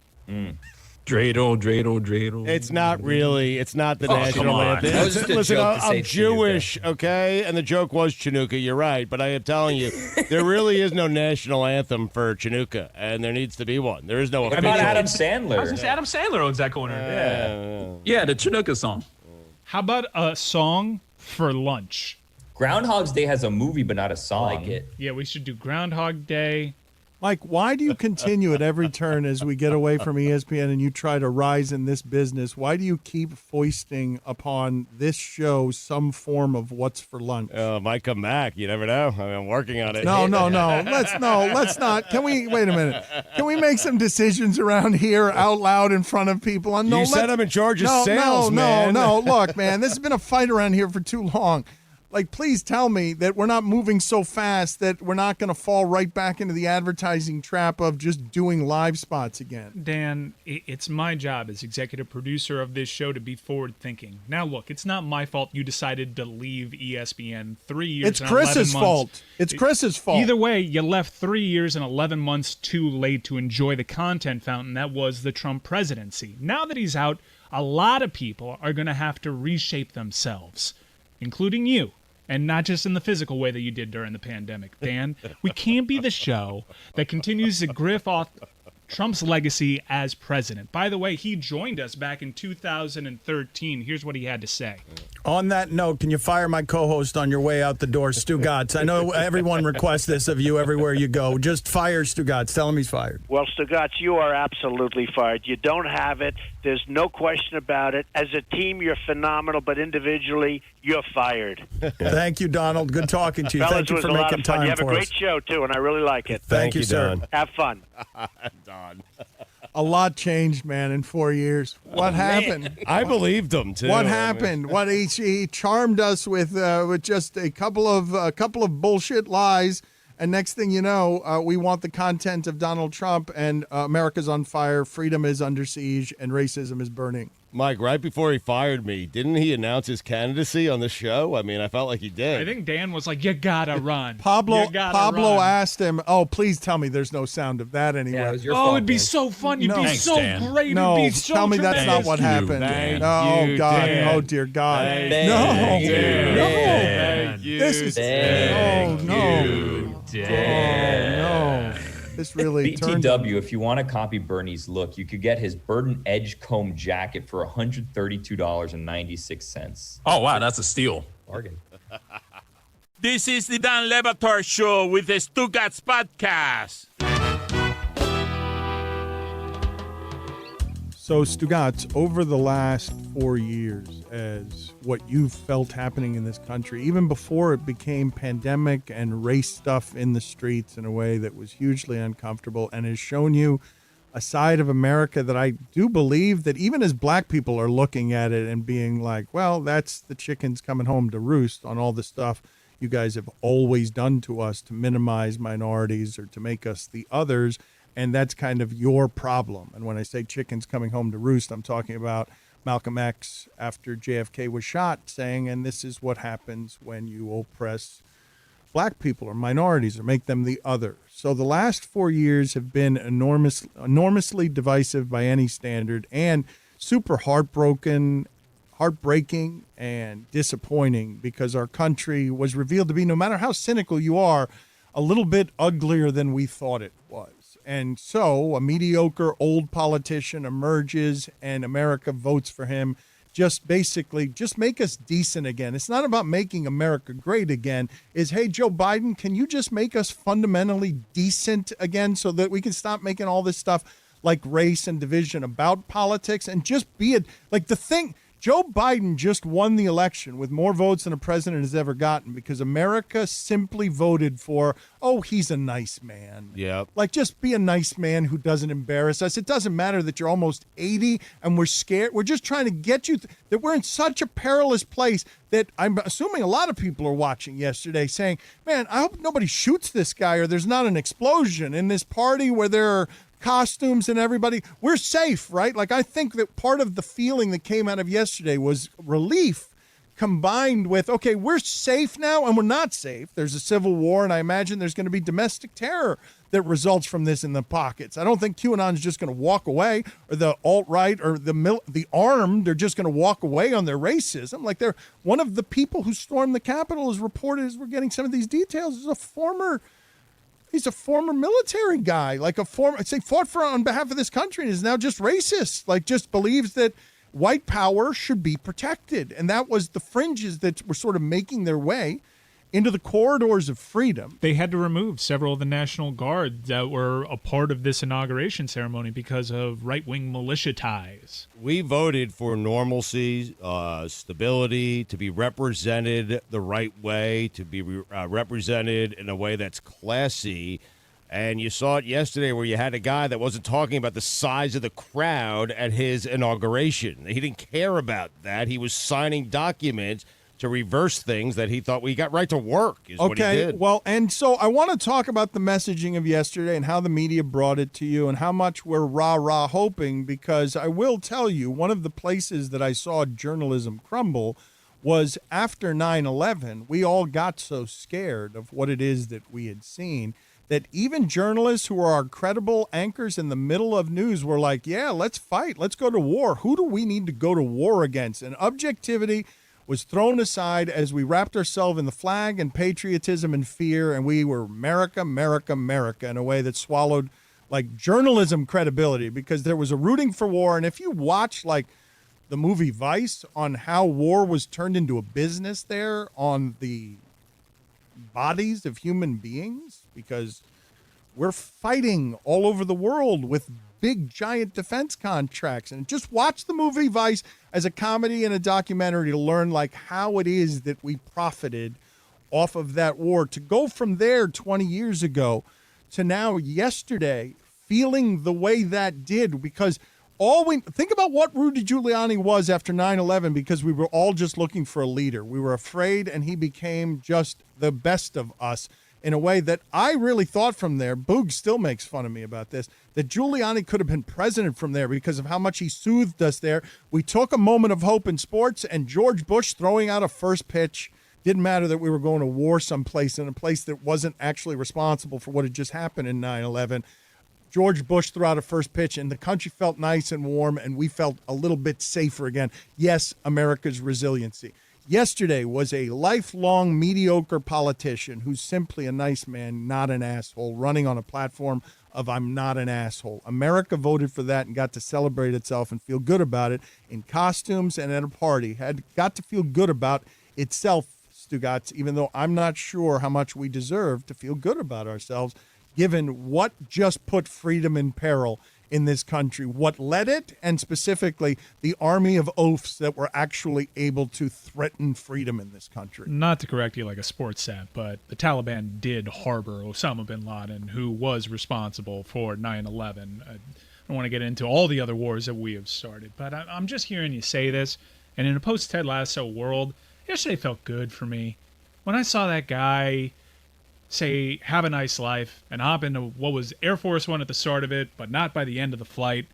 Dreidel, dreidel, dreidel. It's not really. It's not the national anthem. That was just a Listen, joke to say I'm Jewish, okay? And the joke was Chinooka. You're right. But I am telling you, there really is no national anthem for Chinooka, and there needs to be one. There is no What official. about Adam I was Sandler? going to say Adam Sandler owns that corner. Yeah, the Chinooka song. How about a song for lunch? Groundhog's Day has a movie, but not a song. Like it. Yeah, we should do Groundhog Day. Mike, why do you continue at every turn as we get away from ESPN and you try to rise in this business? Why do you keep foisting upon this show some form of what's for lunch? Might come back. You never know. I'm working on it. No. Let's not. Can we wait a minute? Can we make some decisions around here out loud in front of people? You said I'm in charge of sales, man. No. Look, man, this has been a fight around here for too long. Like, please tell me that we're not moving so fast that we're not going to fall right back into the advertising trap of just doing live spots again. Dan, it's my job as executive producer of this show to be forward-thinking. Now, look, it's not my fault you decided to leave ESPN 3 years It's and Chris's 11 months. fault. It's Chris's fault. Either way, you left 3 years and 11 months too late to enjoy the content fountain that was the Trump presidency. Now that he's out, a lot of people are going to have to reshape themselves, including you. And not just in the physical way that you did during the pandemic, Dan. We can't be the show that continues to griff off Trump's legacy as president. By the way, he joined us back in 2013. Here's what he had to say. On that note, can you fire my co-host on your way out the door, Stugotz? I know everyone requests this of you everywhere you go. Just fire Stugotz. Tell him he's fired. Well, Stugotz, you are absolutely fired. You don't have it. There's no question about it. As a team, you're phenomenal, but individually, you're fired. Thank you, Donald. Good talking to you. Fellas, Thank you it was for a lot making of fun. time You have a for great us. show, too, and I really like it. Thank you, sir. Don. Have fun. Don. A lot changed, man, in 4 years. What happened? I believed him too. What happened? What he charmed us with just a couple of bullshit lies, and next thing you know, we want the content of Donald Trump, and America's on fire, freedom is under siege, and racism is burning. Mike, right before he fired me, didn't he announce his candidacy on the show? I mean, I felt like he did. I think Dan was like, "You gotta run." Pablo run. asked him, "Oh, please tell me there's no sound of that anywhere." Yeah, it was your fault, it'd be Dan. so fun. You'd No. be Thanks, so Dan. great. No, It'd be so tell me tremendous. that's not what happened. Oh God! Dan. Oh dear God! Thank No! you. No! Thank you. This is Thank no! This really turned. BTW, if you want to copy Bernie's look, you could get his Burton Edgecombe jacket for $132.96. Oh, wow, that's a steal. Bargain. This is the Dan Le Batard Show with the Stugotz podcast. So, Stugotz, over the last 4 years, as what you've felt happening in this country, even before it became pandemic and race stuff in the streets in a way that was hugely uncomfortable, and has shown you a side of America that I do believe that even as black people are looking at it and being like, well, that's the chickens coming home to roost on all the stuff you guys have always done to us to minimize minorities or to make us the others. And that's kind of your problem. And when I say chickens coming home to roost, I'm talking about Malcolm X after JFK was shot saying, and this is what happens when you oppress black people or minorities or make them the other. So the last 4 years have been enormously divisive by any standard and super heartbreaking and disappointing because our country was revealed to be, no matter how cynical you are, a little bit uglier than we thought it was. And so a mediocre old politician emerges and America votes for him. Just make us decent again. It's not about making America great again. It's, hey, Joe Biden, can you just make us fundamentally decent again so that we can stop making all this stuff like race and division about politics and just be it like the thing. Joe Biden just won the election with more votes than a president has ever gotten because America simply voted for, oh, he's a nice man. Yep. Like, just be a nice man who doesn't embarrass us. It doesn't matter that you're almost 80 and we're scared. We're just trying to get you that we're in such a perilous place that I'm assuming a lot of people are watching yesterday saying, man, I hope nobody shoots this guy or there's not an explosion in this party where there are costumes and everybody. We're safe, right? Like, I think that part of the feeling that came out of yesterday was relief combined with, okay, we're safe now and we're not safe. There's a civil war, and I imagine there's going to be domestic terror that results from this in the pockets. I don't think QAnon is just going to walk away, or the alt-right or the armed are just going to walk away on their racism. Like, they're one of the people who stormed the Capitol is reported, as we're getting some of these details, is he's a former military guy, fought on behalf of this country and is now just racist, like just believes that white power should be protected. And that was the fringes that were sort of making their way into the corridors of freedom. They had to remove several of the National Guard that were a part of this inauguration ceremony because of right-wing militia ties. We voted for normalcy, stability, to be represented the right way, to be represented in a way that's classy. And you saw it yesterday where you had a guy that wasn't talking about the size of the crowd at his inauguration. He didn't care about that. He was signing documents to reverse things that he thought we got right to work is what he did. Well, and so I want to talk about the messaging of yesterday and how the media brought it to you and how much we're rah-rah hoping, because I will tell you, one of the places that I saw journalism crumble was after 9/11. We all got so scared of what it is that we had seen that even journalists who are our credible anchors in the middle of news were like, yeah, let's fight. Let's go to war. Who do we need to go to war against? And objectivity was thrown aside as we wrapped ourselves in the flag and patriotism and fear, and we were America, America, America in a way that swallowed like journalism credibility, because there was a rooting for war. And if you watch like the movie Vice on how war was turned into a business there on the bodies of human beings, because we're fighting all over the world with big giant defense contracts. And just watch the movie Vice as a comedy and a documentary to learn like how it is that we profited off of that war, to go from there 20 years ago to now yesterday feeling the way that did, because think about what Rudy Giuliani was after 9/11, because we were all just looking for a leader. We were afraid, and he became just the best of us. in a way that I really thought from there, Boog still makes fun of me about this, that Giuliani could have been president from there because of how much he soothed us there. We took a moment of hope in sports, and George Bush throwing out a first pitch, didn't matter that we were going to war someplace, in a place that wasn't actually responsible for what had just happened in 9/11. George Bush threw out a first pitch, and the country felt nice and warm, and we felt a little bit safer again. Yes, America's resiliency. Yesterday was a lifelong mediocre politician who's simply a nice man, not an asshole, running on a platform of I'm not an asshole. America voted for that and got to celebrate itself and feel good about it in costumes and at a party. Got to feel good about itself, Stugotz, even though I'm not sure how much we deserve to feel good about ourselves, given what just put freedom in peril in this country, what led it, and specifically the army of oafs that were actually able to threaten freedom in this country. Not to correct you like a sports stat, but the Taliban did harbor Osama bin Laden, who was responsible for 9/11. I don't want to get into all the other wars that we have started, but I'm just hearing you say this, and in a post-Ted Lasso world, yesterday felt good for me. When I saw that guy say, have a nice life, and hop into what was Air Force One at the start of it, but not by the end of the flight,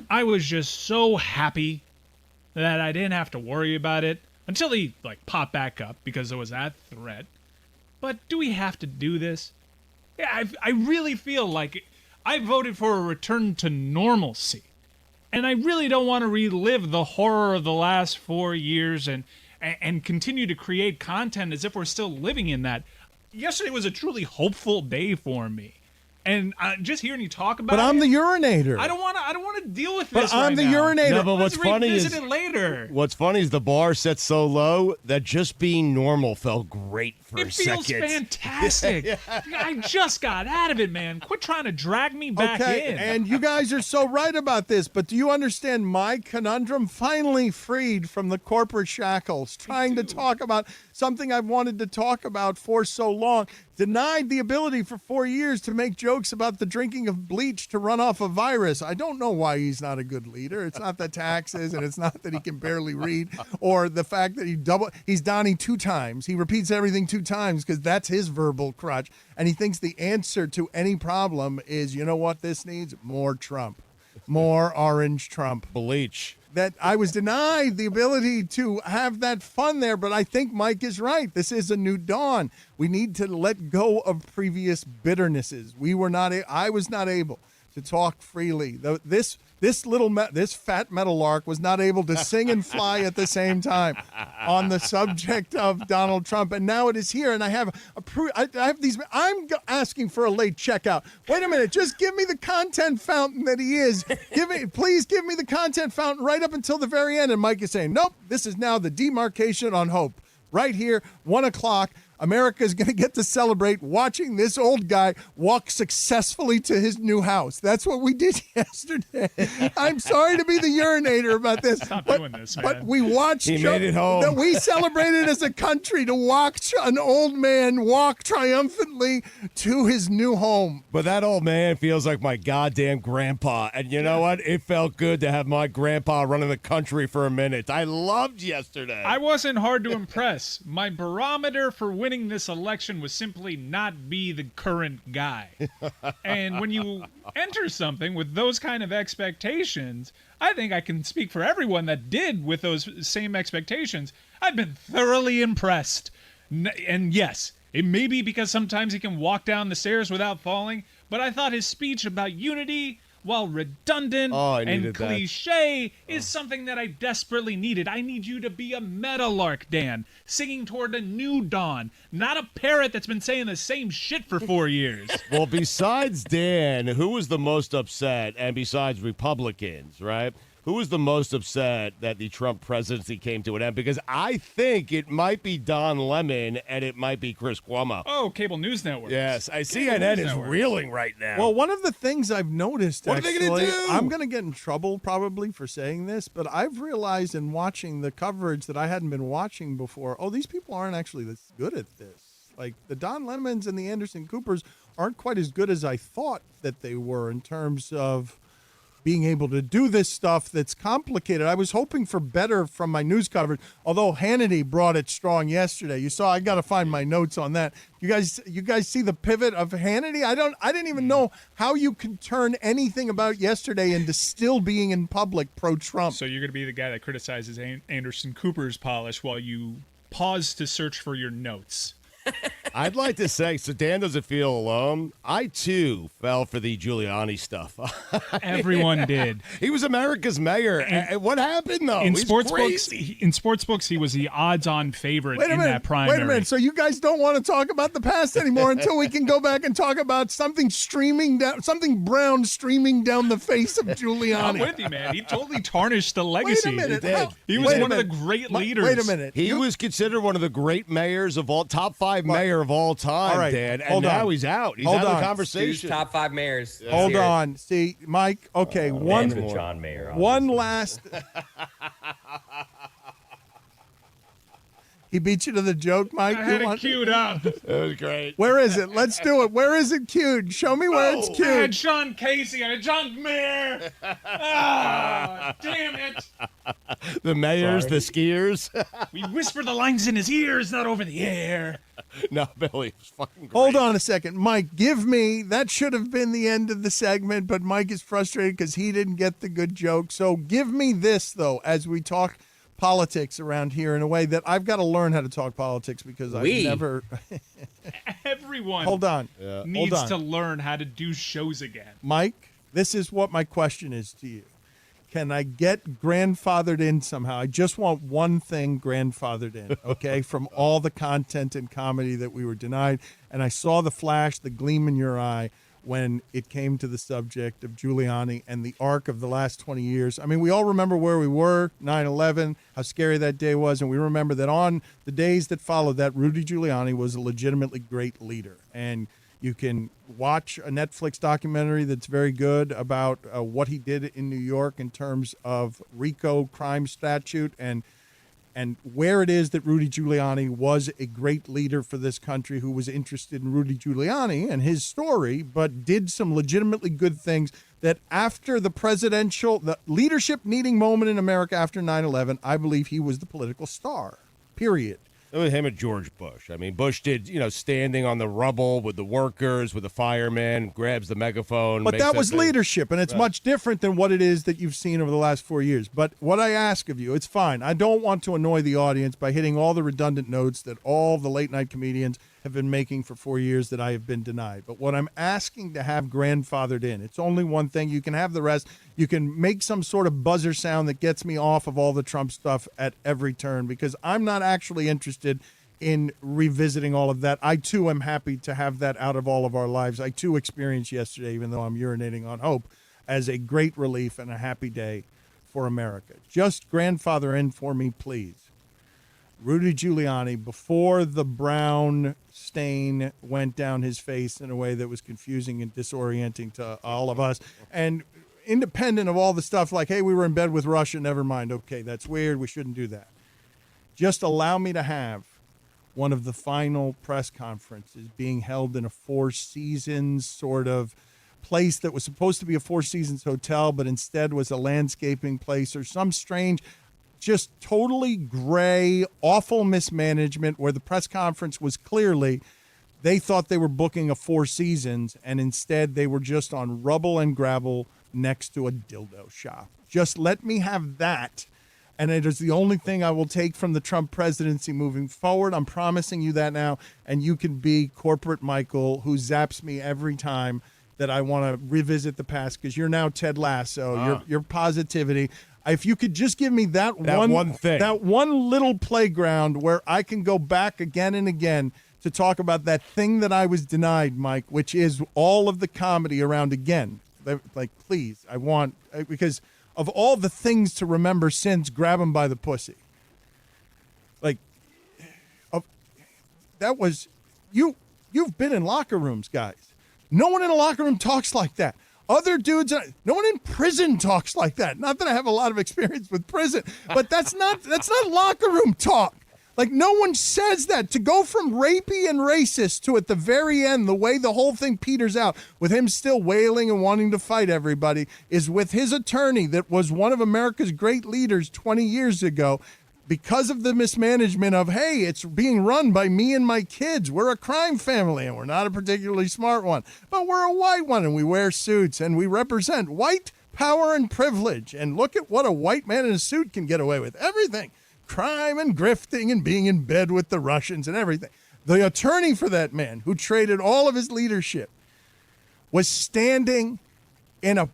I was just so happy that I didn't have to worry about it until he, popped back up because there was that threat. But do we have to do this? Yeah, I really feel like I voted for a return to normalcy. And I really don't want to relive the horror of the last 4 years and continue to create content as if we're still living in that. Yesterday was a truly hopeful day for me, and just hearing you talk about. But I'm the urinator. I don't want to deal with this. But I'm the urinator. No, but what's funny is later. What's funny is the bar set so low that just being normal felt great for a second. It feels fantastic. Yeah. I just got out of it, man. Quit trying to drag me back in. And you guys are so right about this, but do you understand my conundrum? Finally freed from the corporate shackles, trying to talk about something I've wanted to talk about for so long. Denied the ability for 4 years to make jokes about the drinking of bleach to run off a virus. I don't know why he's not a good leader. It's not the taxes, and it's not that he can barely read, or the fact that he's Donnie 2 times. He repeats everything 2 times because that's his verbal crutch. And he thinks the answer to any problem is, you know what this needs? More Trump. More orange Trump. Bleach. That I was denied the ability to have that fun there, but I think Mike is right. This is a new dawn. We need to let go of previous bitternesses. I was not able to talk freely. This fat metal-lark was not able to sing and fly at the same time on the subject of Donald Trump, and now it is here. And I have these. I'm asking for a late checkout. Wait a minute, just give me the content fountain that he is. Please give me the content fountain right up until the very end. And Mike is saying, nope. This is now the demarcation on hope. Right here, 1:00. America is going to get to celebrate watching this old guy walk successfully to his new house. That's what we did yesterday. I'm sorry to be the urinator about this. Stop doing this, man. But we watched. He made it home. That we celebrated as a country to watch an old man walk triumphantly to his new home. But that old man feels like my goddamn grandpa. And you know what? It felt good to have my grandpa running the country for a minute. I loved yesterday. I wasn't hard to impress. My barometer for winning this election was simply not be the current guy. And when you enter something with those kind of expectations, I think I can speak for everyone that did with those same expectations. I've been thoroughly impressed. And yes, it may be because sometimes he can walk down the stairs without falling, but I thought his speech about unity, while redundant and cliche, is something that I desperately needed. I need you to be a meta-lark, Dan, singing toward a new dawn, not a parrot that's been saying the same shit for 4 years. Well, besides Dan, who was the most upset, and besides Republicans, right? Who was the most upset that the Trump presidency came to an end? Because I think it might be Don Lemon and it might be Chris Cuomo. Oh, cable news network. Yes, CNN is reeling right now. Well, one of the things I've noticed, what are they going to do? I'm going to get in trouble probably for saying this, but I've realized in watching the coverage that I hadn't been watching before, these people aren't actually this good at this. Like the Don Lemons and the Anderson Coopers aren't quite as good as I thought that they were in terms of being able to do this stuff that's complicated. I was hoping for better from my news coverage, although Hannity brought it strong yesterday. You saw, I got to find my notes on that. You guys see the pivot of Hannity? I didn't even know how you could turn anything about yesterday into still being in public pro-Trump. So you're going to be the guy that criticizes Anderson Cooper's polish while you pause to search for your notes. I'd like to say, so Dan doesn't feel alone. I, too, fell for the Giuliani stuff. Everyone did. He was America's mayor. And what happened, though? In sports books, he was the odds-on favorite that primary. Wait a minute. So you guys don't want to talk about the past anymore until we can go back and talk about something brown streaming down the face of Giuliani. I'm with you, man. He totally tarnished the legacy. Wait a minute. He was one of the great leaders. Wait a minute. He was considered one of the great mayors of all, top 5 mayor of all time, all right, Dan. And now he's out. He's out of the conversation. Top 5 mayors. Hold on. See, Mike, okay, one John Mayer. One last. He beat you to the joke, Mike? I had it queued up. That was great. Where is it? Let's do it. Where is it queued? Show me where it's queued. I had Sean Casey. I had John Mayer. Damn it. The mayors, the skiers. We whisper the lines in his ears, not over the air. No, Billy, it's fucking great. Hold on a second. Mike, give me, that should have been the end of the segment, but Mike is frustrated because he didn't get the good joke. So give me this, though, as we talk politics around here in a way that I've got to learn how to talk politics because I've never. Everyone needs to learn how to do shows again. Mike, this is what my question is to you. Can I get grandfathered in somehow? I just want one thing grandfathered in, okay, from all the content and comedy that we were denied. And I saw the flash, the gleam in your eye when it came to the subject of Giuliani and the arc of the last 20 years. I mean, we all remember where we were, 9/11, how scary that day was, and we remember that on the days that followed that, Rudy Giuliani was a legitimately great leader. And you can watch a Netflix documentary that's very good about what he did in New York in terms of RICO crime statute and where it is that Rudy Giuliani was a great leader for this country who was interested in Rudy Giuliani and his story, but did some legitimately good things that after the leadership needing moment in America after 9/11, I believe he was the political star, period. It was him and George Bush. I mean, Bush did, standing on the rubble with the workers, with the firemen, grabs the megaphone. But that was leadership, and it's much different than what it is that you've seen over the last 4 years. But what I ask of you, it's fine. I don't want to annoy the audience by hitting all the redundant notes that all the late-night comedians have been making for 4 years that I have been denied. But what I'm asking to have grandfathered in, it's only one thing. You can have the rest. You can make some sort of buzzer sound that gets me off of all the Trump stuff at every turn because I'm not actually interested in revisiting all of that. I, too, am happy to have that out of all of our lives. I, too, experienced yesterday, even though I'm urinating on hope, as a great relief and a happy day for America. Just grandfather in for me, please. Rudy Giuliani, before the brown stain went down his face in a way that was confusing and disorienting to all of us, and independent of all the stuff like, hey, we were in bed with Russia, never mind, okay, that's weird, we shouldn't do that. Just allow me to have one of the final press conferences being held in a Four Seasons sort of place that was supposed to be a Four Seasons hotel, but instead was a landscaping place or some strange, just totally gray, awful mismanagement where the press conference was clearly they thought they were booking a Four Seasons and instead they were just on rubble and gravel next to a dildo shop. Just let me have that. And it is the only thing I will take from the Trump presidency moving forward. I'm promising you that now. And you can be corporate Michael, who zaps me every time that I want to revisit the past because you're now Ted Lasso. Your positivity. If you could just give me that one thing, that one little playground where I can go back again and again to talk about that thing that I was denied, Mike, which is all of the comedy around again. Like, please, I want, because of all the things to remember since grab him by the pussy. Like, that was, you've been in locker rooms, guys. No one in a locker room talks like that. Other dudes, no one in prison talks like that. Not that I have a lot of experience with prison, but that's not locker room talk. Like, no one says that. To go from rapey and racist to at the very end, the way the whole thing peters out, with him still wailing and wanting to fight everybody, is with his attorney that was one of America's great leaders 20 years ago. Because of the mismanagement of, hey, it's being run by me and my kids. We're a crime family, and we're not a particularly smart one. But we're a white one, and we wear suits, and we represent white power and privilege. And look at what a white man in a suit can get away with. Everything. Crime and grifting and being in bed with the Russians and everything. The attorney for that man, who traded all of his leadership, was standing in a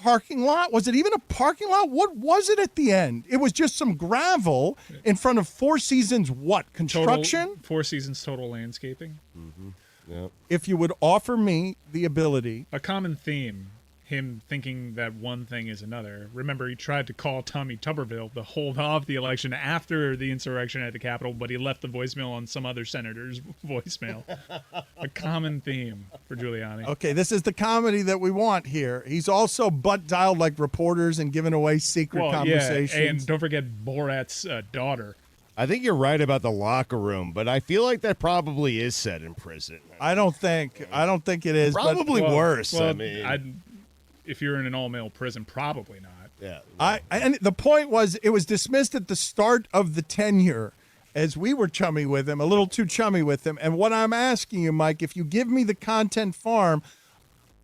parking lot. Was it even a parking lot? What was it at the end? It was just some gravel in front of Four Seasons construction? Four Seasons total landscaping. Mm-hmm. Yep. If you would offer me the ability. A common theme, him thinking that one thing is another. Remember, he tried to call Tommy Tuberville to hold off the election after the insurrection at the Capitol, but he left the voicemail on some other senator's voicemail. A common theme for Giuliani. Okay, this is the comedy that we want here. He's also butt-dialed like reporters and giving away secret conversations. Yeah, and don't forget Borat's daughter. I think you're right about the locker room, but I feel like that probably is said in prison. I don't think it is. Probably worse. Well, I mean, if you're in an all-male prison, probably not. Yeah. And the point was, it was dismissed at the start of the tenure as we were chummy with him, a little too chummy with him. And what I'm asking you, Mike, if you give me the content farm,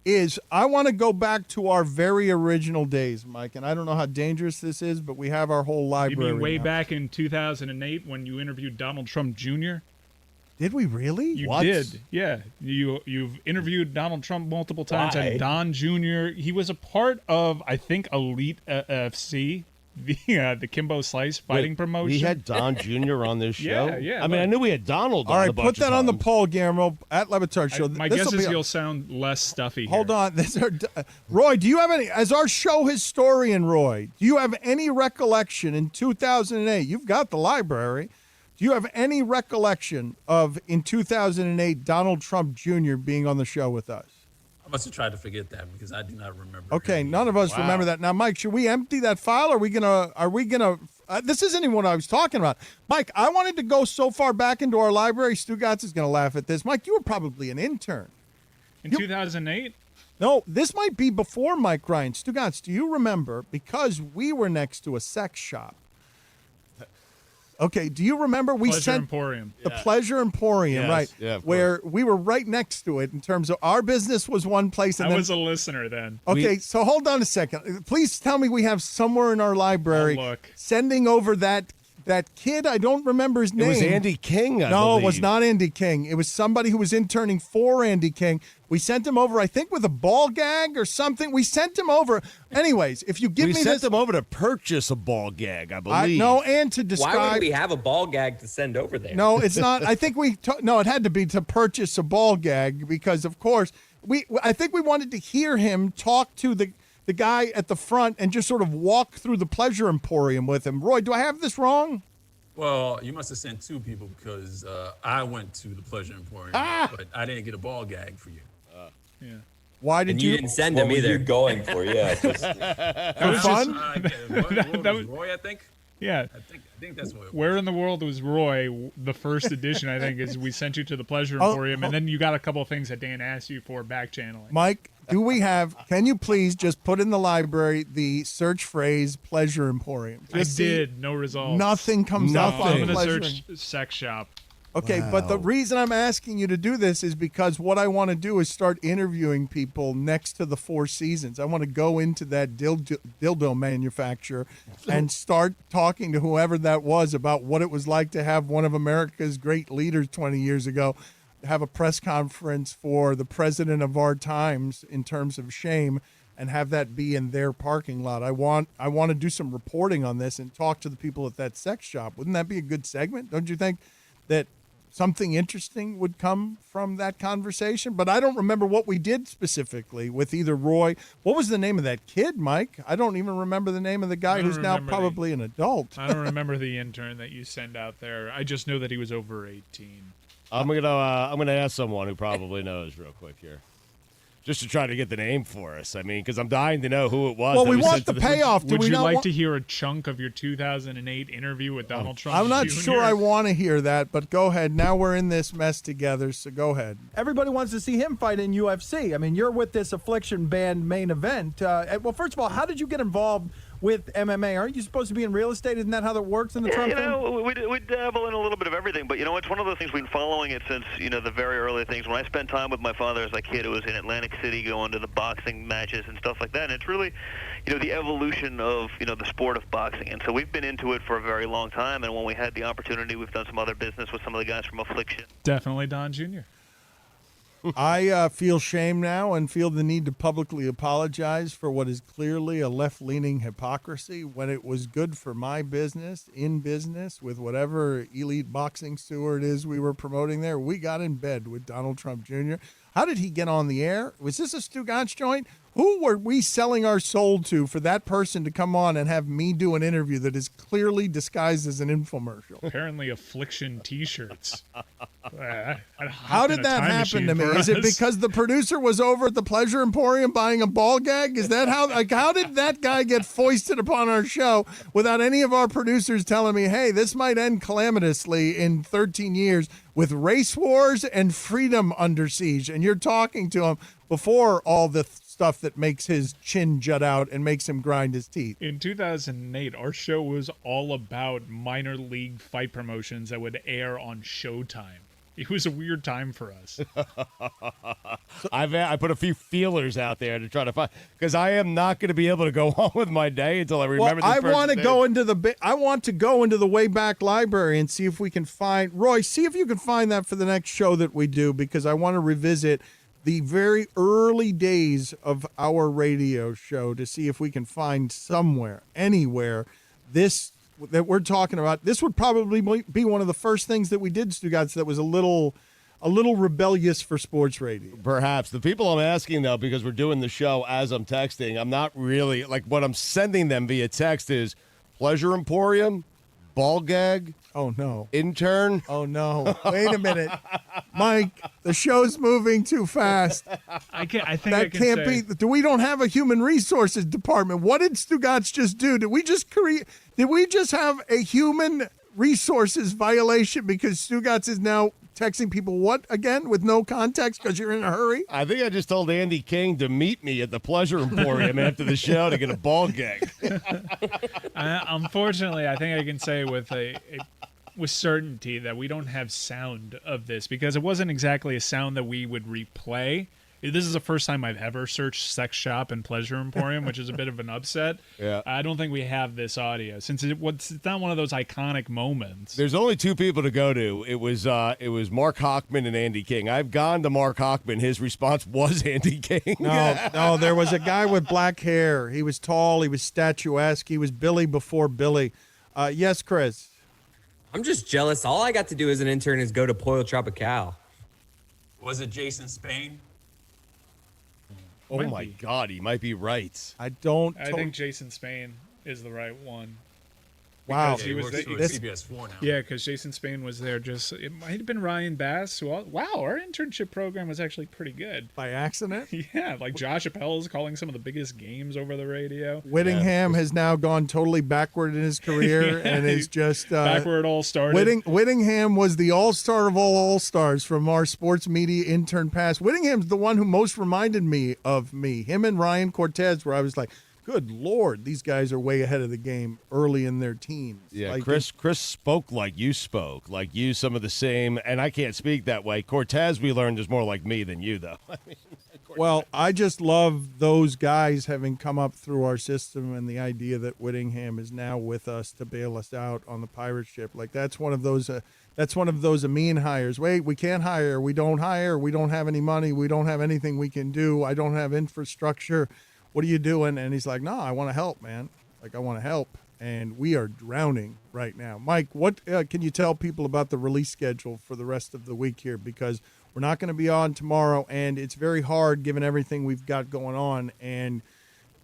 is I want to go back to our very original days, Mike. And I don't know how dangerous this is, but we have our whole library. You mean way now. back in 2008 when you interviewed Donald Trump Jr.? Did we really? You did, yeah. You've interviewed Donald Trump multiple times. Why? And Don Jr. He was a part of, I think, Elite FC, the Kimbo Slice fighting promotion. We had Don Jr. on this show. Yeah. I mean, I knew we had Donald. All on right, a bunch put that of on the times. poll, Guillermo, at Lebatard Show. My guess is you'll sound less stuffy. Hold here. on. Roy, do you have any, as our show historian, Roy, do you have any recollection in 2008? You've got the library. Do you have any recollection of, in 2008, Donald Trump Jr. being on the show with us? I must have tried to forget that because I do not remember. Okay, none of us remember that. Now, Mike, should we empty that file? Are we gonna? This isn't even what I was talking about. Mike, I wanted to go so far back into our library. Stugotz is gonna laugh at this. Mike, you were probably an intern. In 2008? No, this might be before Mike Ryan. Stugotz, do you remember? Because we were next to a sex shop. Okay, do you remember we Pleasure sent Emporium. the Pleasure Emporium, Yes, right? yeah, of where we were right next to it in terms of our business was one place. And I then, was a listener then. okay, so hold on a second. Please tell me we have somewhere in our library I'll look. sending over that kid. I don't remember his name. It was Andy King, I No, believe. it was not Andy King. It was somebody who was interning for Andy King. We sent him over, I think, with a ball gag or something. We sent him over. Anyways, if you give We me sent this, him over to purchase a ball gag, I believe. no, and to describe. Why would we have a ball gag to send over there? No, it's not. I think no, it had to be to purchase a ball gag because, of course, I think we wanted to hear him talk to the guy at the front and just sort of walk through the Pleasure Emporium with him. Roy, do I have this wrong? Well, you must have sent two people because I went to the Pleasure Emporium, but I didn't get a ball gag for you. Yeah. Why did And you didn't send him What were either. you going for? Yeah. for fun? What was Roy, I think? Yeah. I think that's what it was. Where in the world was Roy? The first edition, I think, is we sent you to the Pleasure Emporium, and then you got a couple of things that Dan asked you for back channeling. Mike, can you please just put in the library the search phrase Pleasure Emporium? I did. No results. Nothing comes up on I'm going to Pleasure. search sex shop. Okay, but the reason I'm asking you to do this is because what I want to do is start interviewing people next to the Four Seasons. I want to go into that dildo manufacturer and start talking to whoever that was about what it was like to have one of America's great leaders 20 years ago have a press conference for the president of our times in terms of shame and have that be in their parking lot. I want to do some reporting on this and talk to the people at that sex shop. Wouldn't that be a good segment? Don't you think that something interesting would come from that conversation? But I don't remember what we did specifically with either Roy. What was the name of that kid, Mike? I don't even remember the name of the guy who's now probably an adult. I don't remember the intern that you send out there. I just know that he was over 18. I'm gonna ask someone who probably knows real quick here. just to try to get the name for us. I mean, because I'm dying to know who it was. Well, we want the payoff. Would you like to hear a chunk of your 2008 interview with Donald Trump? I'm not Jr.? sure I want to hear that, but go ahead. Now we're in this mess together, so go ahead. Everybody wants to see him fight in UFC. I mean, you're with this Affliction band main event. Well, first of all, how did you get involved with MMA? Aren't you supposed to be in real estate? Isn't that how that works in the Trump thing? We dabble in a little bit of everything, but it's one of those things we've been following it since the very early things. When I spent time with my father as a kid, it was in Atlantic City, going to the boxing matches and stuff like that. And it's really, the evolution of the sport of boxing. And so we've been into it for a very long time. And when we had the opportunity, we've done some other business with some of the guys from Affliction. Definitely Don Jr. I feel shame now and feel the need to publicly apologize for what is clearly a left-leaning hypocrisy. When it was good for my business, in business, with whatever elite boxing steward is we were promoting there, we got in bed with Donald Trump Jr. How did he get on the air? Was this a Stugotz joint? Who were we selling our soul to for that person to come on and have me do an interview that is clearly disguised as an infomercial? Apparently Affliction T-shirts. How did that happen to me? Is it because the producer was over at the Pleasure Emporium buying a ball gag? Is that how did that guy get foisted upon our show without any of our producers telling me, hey, this might end calamitously in 13 years with race wars and freedom under siege? And you're talking to him before all the stuff that makes his chin jut out and makes him grind his teeth. In 2008, our show was all about minor league fight promotions that would air on Showtime. It was a weird time for us. I put a few feelers out there to try to find, because I am not going to be able to go on with my day until I remember this person's I want to name. go into the way back library and see if we can find Roy. See if you can find that for the next show that we do, because I want to revisit the very early days of our radio show to see if we can find somewhere, anywhere, this that we're talking about. This would probably be one of the first things that we did, Stugotz, that was a little rebellious for sports radio. Perhaps. The people I'm asking, though, because we're doing the show as I'm texting, I'm not really, what I'm sending them via text is Pleasure Emporium, ball gag. Oh, no. Intern. Oh, no. Wait a minute. Mike, the show's moving too fast. I think that can't be. We don't have a human resources department. What did Stugotz just do? Did we just have a human resources violation because Stugotz is now texting people what again with no context because you're in a hurry? I think I just told Andy King to meet me at the Pleasure Emporium after the show to get a ball gag. Unfortunately, I think I can say with certainty that we don't have sound of this, because it wasn't exactly a sound that we would replay. This is the first time I've ever searched sex shop and Pleasure Emporium, which is a bit of an upset. Yeah. I don't think we have this audio since it's not one of those iconic moments. There's only two people to go to. It was Mark Hochman and Andy King. I've gone to Mark Hochman. His response was Andy King. No, there was a guy with black hair. He was tall. He was statuesque. He was Billy before Billy. Yes, Chris. I'm just jealous. All I got to do as an intern is go to Pollo Tropical. Was it Jason Spain? Oh, my God. He might be right. I think Jason Spain is the right one. Wow. He was CBS 4 now. Yeah, because Jason Spain was there. It might have been Ryan Bass. Wow, our internship program was actually pretty good. By accident? Yeah, Josh Appel is calling some of the biggest games over the radio. Whittingham has now gone totally backward in his career and is just... backward all-started. Whittingham was the all-star of all all-stars from our sports media intern past. Whittingham's the one who most reminded me of me. Him and Ryan Cortez, where I was like... Good Lord, these guys are way ahead of the game early in their teams. Yeah, Chris spoke like you spoke, like you, some of the same, and I can't speak that way. Cortez, we learned, is more like me than you, though. Well, I just love those guys having come up through our system and the idea that Whittingham is now with us to bail us out on the pirate ship. That's one of those Amin hires. Wait, we can't hire. We don't hire. We don't have any money. We don't have anything we can do. I don't have infrastructure. What are you doing? And he's like, no, I want to help, man. I want to help. And we are drowning right now. Mike, what can you tell people about the release schedule for the rest of the week here? Because we're not going to be on tomorrow, and it's very hard given everything we've got going on. And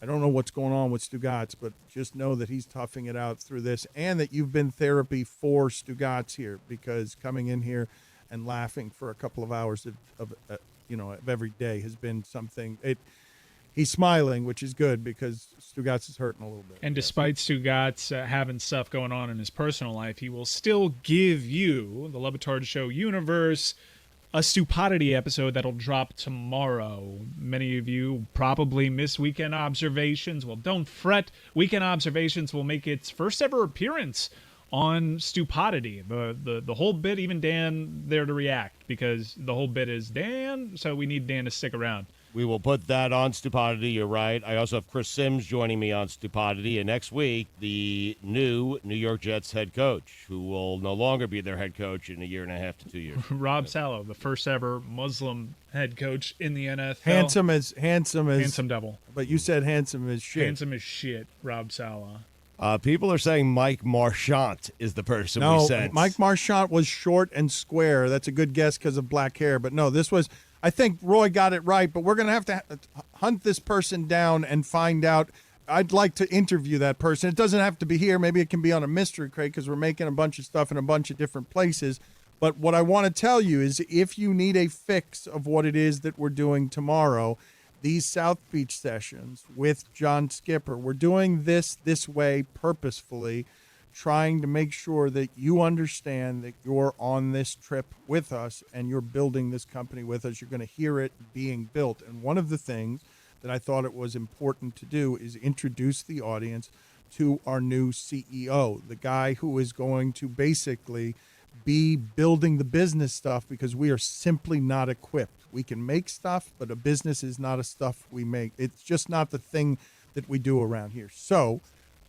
I don't know what's going on with Stugotz, but just know that he's toughing it out through this, and that you've been therapy for Stugotz here, because coming in here and laughing for a couple of hours of every day has been something. He's smiling, which is good because Stugotz is hurting a little bit. And despite Stugotz having stuff going on in his personal life, he will still give you, the Le Batard Show universe, a Stupidity episode that'll drop tomorrow. Many of you probably miss Weekend Observations. Well, don't fret. Weekend Observations will make its first ever appearance on Stupidity. The whole bit, even Dan there to react, because the whole bit is Dan, so we need Dan to stick around. We will put that on Stupidity, you're right. I also have Chris Sims joining me on Stupidity, and next week, the new New York Jets head coach, who will no longer be their head coach in 1.5 to 2 years. Rob Saleh, the first ever Muslim head coach in the NFL. Handsome devil. But you said handsome as shit. Handsome as shit, Rob Saleh. People are saying Mike Marchant is the person we No, sent. Mike Marchant was short and square. That's a good guess because of black hair. But no, this was... I think Roy got it right, but we're going to have to hunt this person down and find out. I'd like to interview that person. It doesn't have to be here. Maybe it can be on a mystery crate because we're making a bunch of stuff in a bunch of different places. But what I want to tell you is if you need a fix of what it is that we're doing tomorrow, these South Beach sessions with John Skipper, we're doing this way purposefully, trying to make sure that you understand that you're on this trip with us and you're building this company with us. You're going to hear it being built. And one of the things that I thought it was important to do is introduce the audience to our new CEO, the guy who is going to basically be building the business stuff because we are simply not equipped. We can make stuff, but a business is not a stuff we make. It's just not the thing that we do around here. So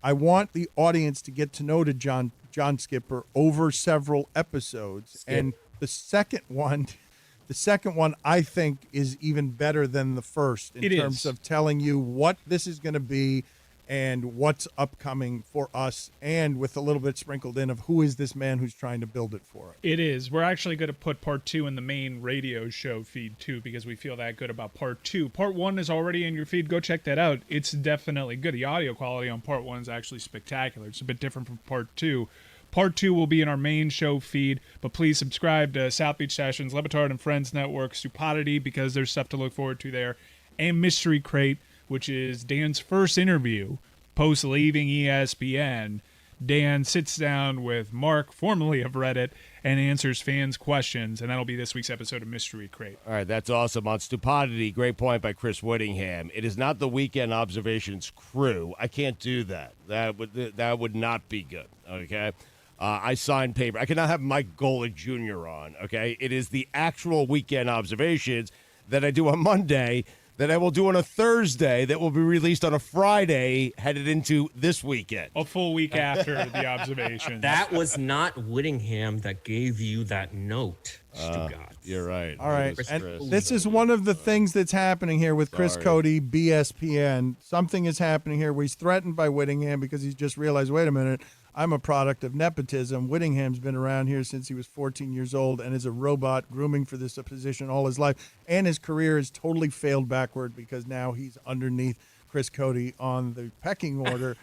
I want the audience to get to know John Skipper over several episodes. And the second one I think is even better than the first in terms of telling you what this is going to be and what's upcoming for us, and with a little bit sprinkled in of who is this man who's trying to build it for us. It is. We're actually going to put part 2 in the main radio show feed too, because we feel that good about part 2. Part 1 is already in your feed. Go check that out. It's definitely good. The audio quality on part 1 is actually spectacular. It's a bit different from part 2. Part 2 will be in our main show feed, but please subscribe to South Beach Sessions, Le Batard and Friends Network, Stupidity, because there's stuff to look forward to there, and Mystery Crate, which is Dan's first interview post leaving ESPN. Dan sits down with Mark, formerly of Reddit, and answers fans' questions, and that'll be this week's episode of Mystery Crate. All right, that's awesome. On Stupidity, great point by Chris Whittingham. It is not the Weekend Observations crew. I can't do that. That would not be good, okay? I signed paper. I cannot have Mike Golick Jr. on, okay? It is the actual Weekend Observations that I do on Monday that I will do on a Thursday that will be released on a Friday headed into this weekend. A full week after the observations. That was not Whittingham that gave you that note, Stugotz. You're right. All right. And this is one of the things that's happening here with Chris Cody, BSPN. Something is happening here where he's threatened by Whittingham because he's just realized, wait a minute, I'm a product of nepotism. Whittingham's been around here since he was 14 years old and is a robot grooming for this position all his life. And his career has totally failed backward because now he's underneath Chris Cody on the pecking order.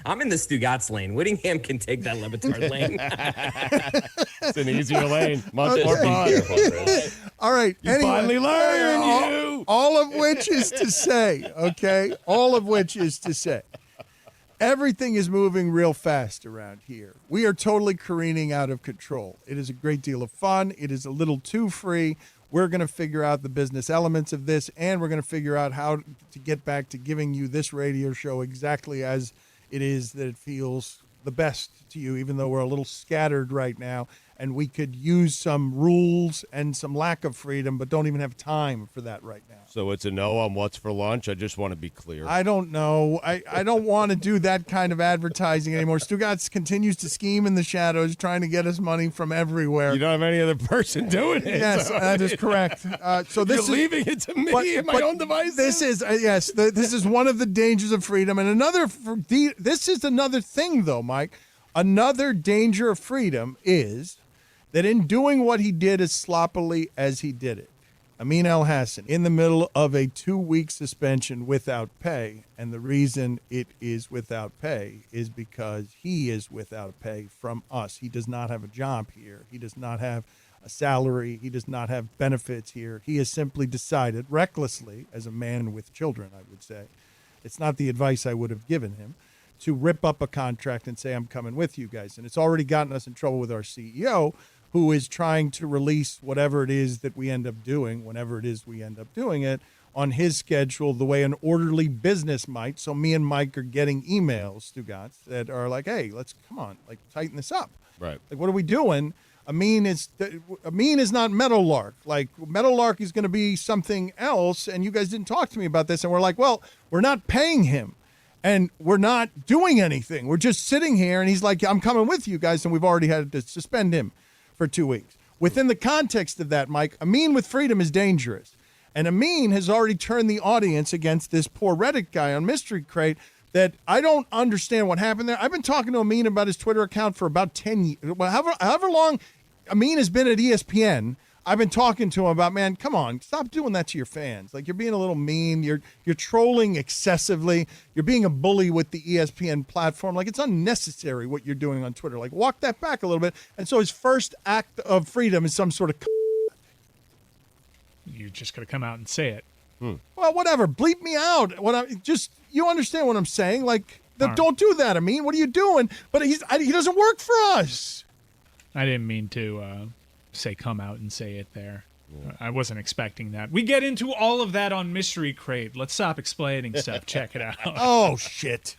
I'm in the Stugotz lane. Whittingham can take that Le Batard lane. It's an easier lane. Much more fun. All right. You finally learned. All of which is to say, okay? All of which is to say, everything is moving real fast around here. We are totally careening out of control. It is a great deal of fun. It is a little too free. We're going to figure out the business elements of this, and we're going to figure out how to get back to giving you this radio show exactly as it is that it feels the best to you, even though we're a little scattered right now, and we could use some rules and some lack of freedom, but don't even have time for that right now. So it's a no on what's for lunch? I just want to be clear. I don't know. I don't want to do that kind of advertising anymore. Stugotz continues to scheme in the shadows, trying to get us money from everywhere. You don't have any other person doing it. Yes, so. that is correct. So this You're leaving it to me and my own devices? This is, this is one of the dangers of freedom. And this is another thing, though, Mike. Another danger of freedom is that in doing what he did as sloppily as he did it, Amin Al-Hassan, in the middle of a 2-week suspension without pay, and the reason it is without pay is because he is without pay from us. He does not have a job here. He does not have a salary. He does not have benefits here. He has simply decided, recklessly, as a man with children, I would say, it's not the advice I would have given him, to rip up a contract and say, I'm coming with you guys. And it's already gotten us in trouble with our CEO, who is trying to release whatever it is that we end up doing, whenever it is we end up doing it, on his schedule, the way an orderly business might. So me and Mike are getting emails, Stugotz, that are like, hey, let's, come on, like, tighten this up. Right. Like, what are we doing? Amin is not Meadowlark. Like, Meadowlark is going to be something else, and you guys didn't talk to me about this. And we're like, well, we're not paying him, and we're not doing anything. We're just sitting here, and he's like, I'm coming with you guys, and we've already had to suspend him for 2 weeks. Within the context of that, Mike, Amin with freedom is dangerous. And Amin has already turned the audience against this poor Reddit guy on Mystery Crate that I don't understand what happened there. I've been talking to Amin about his Twitter account for about 10 years. Well, however long Amin has been at ESPN, I've been talking to him about, man, come on, stop doing that to your fans. Like, you're being a little mean. You're trolling excessively. You're being a bully with the ESPN platform. Like, it's unnecessary what you're doing on Twitter. Like, walk that back a little bit. And so his first act of freedom is some sort of... You're just going to come out and say it. Well, whatever. Bleep me out. You understand what I'm saying? Like, don't do that, Amin. What are you doing? But he doesn't work for us. I didn't mean to say come out and say it there. Yeah. I wasn't expecting that. We get into all of that on Mystery Crate. Let's stop explaining stuff. Check it out. Oh, shit.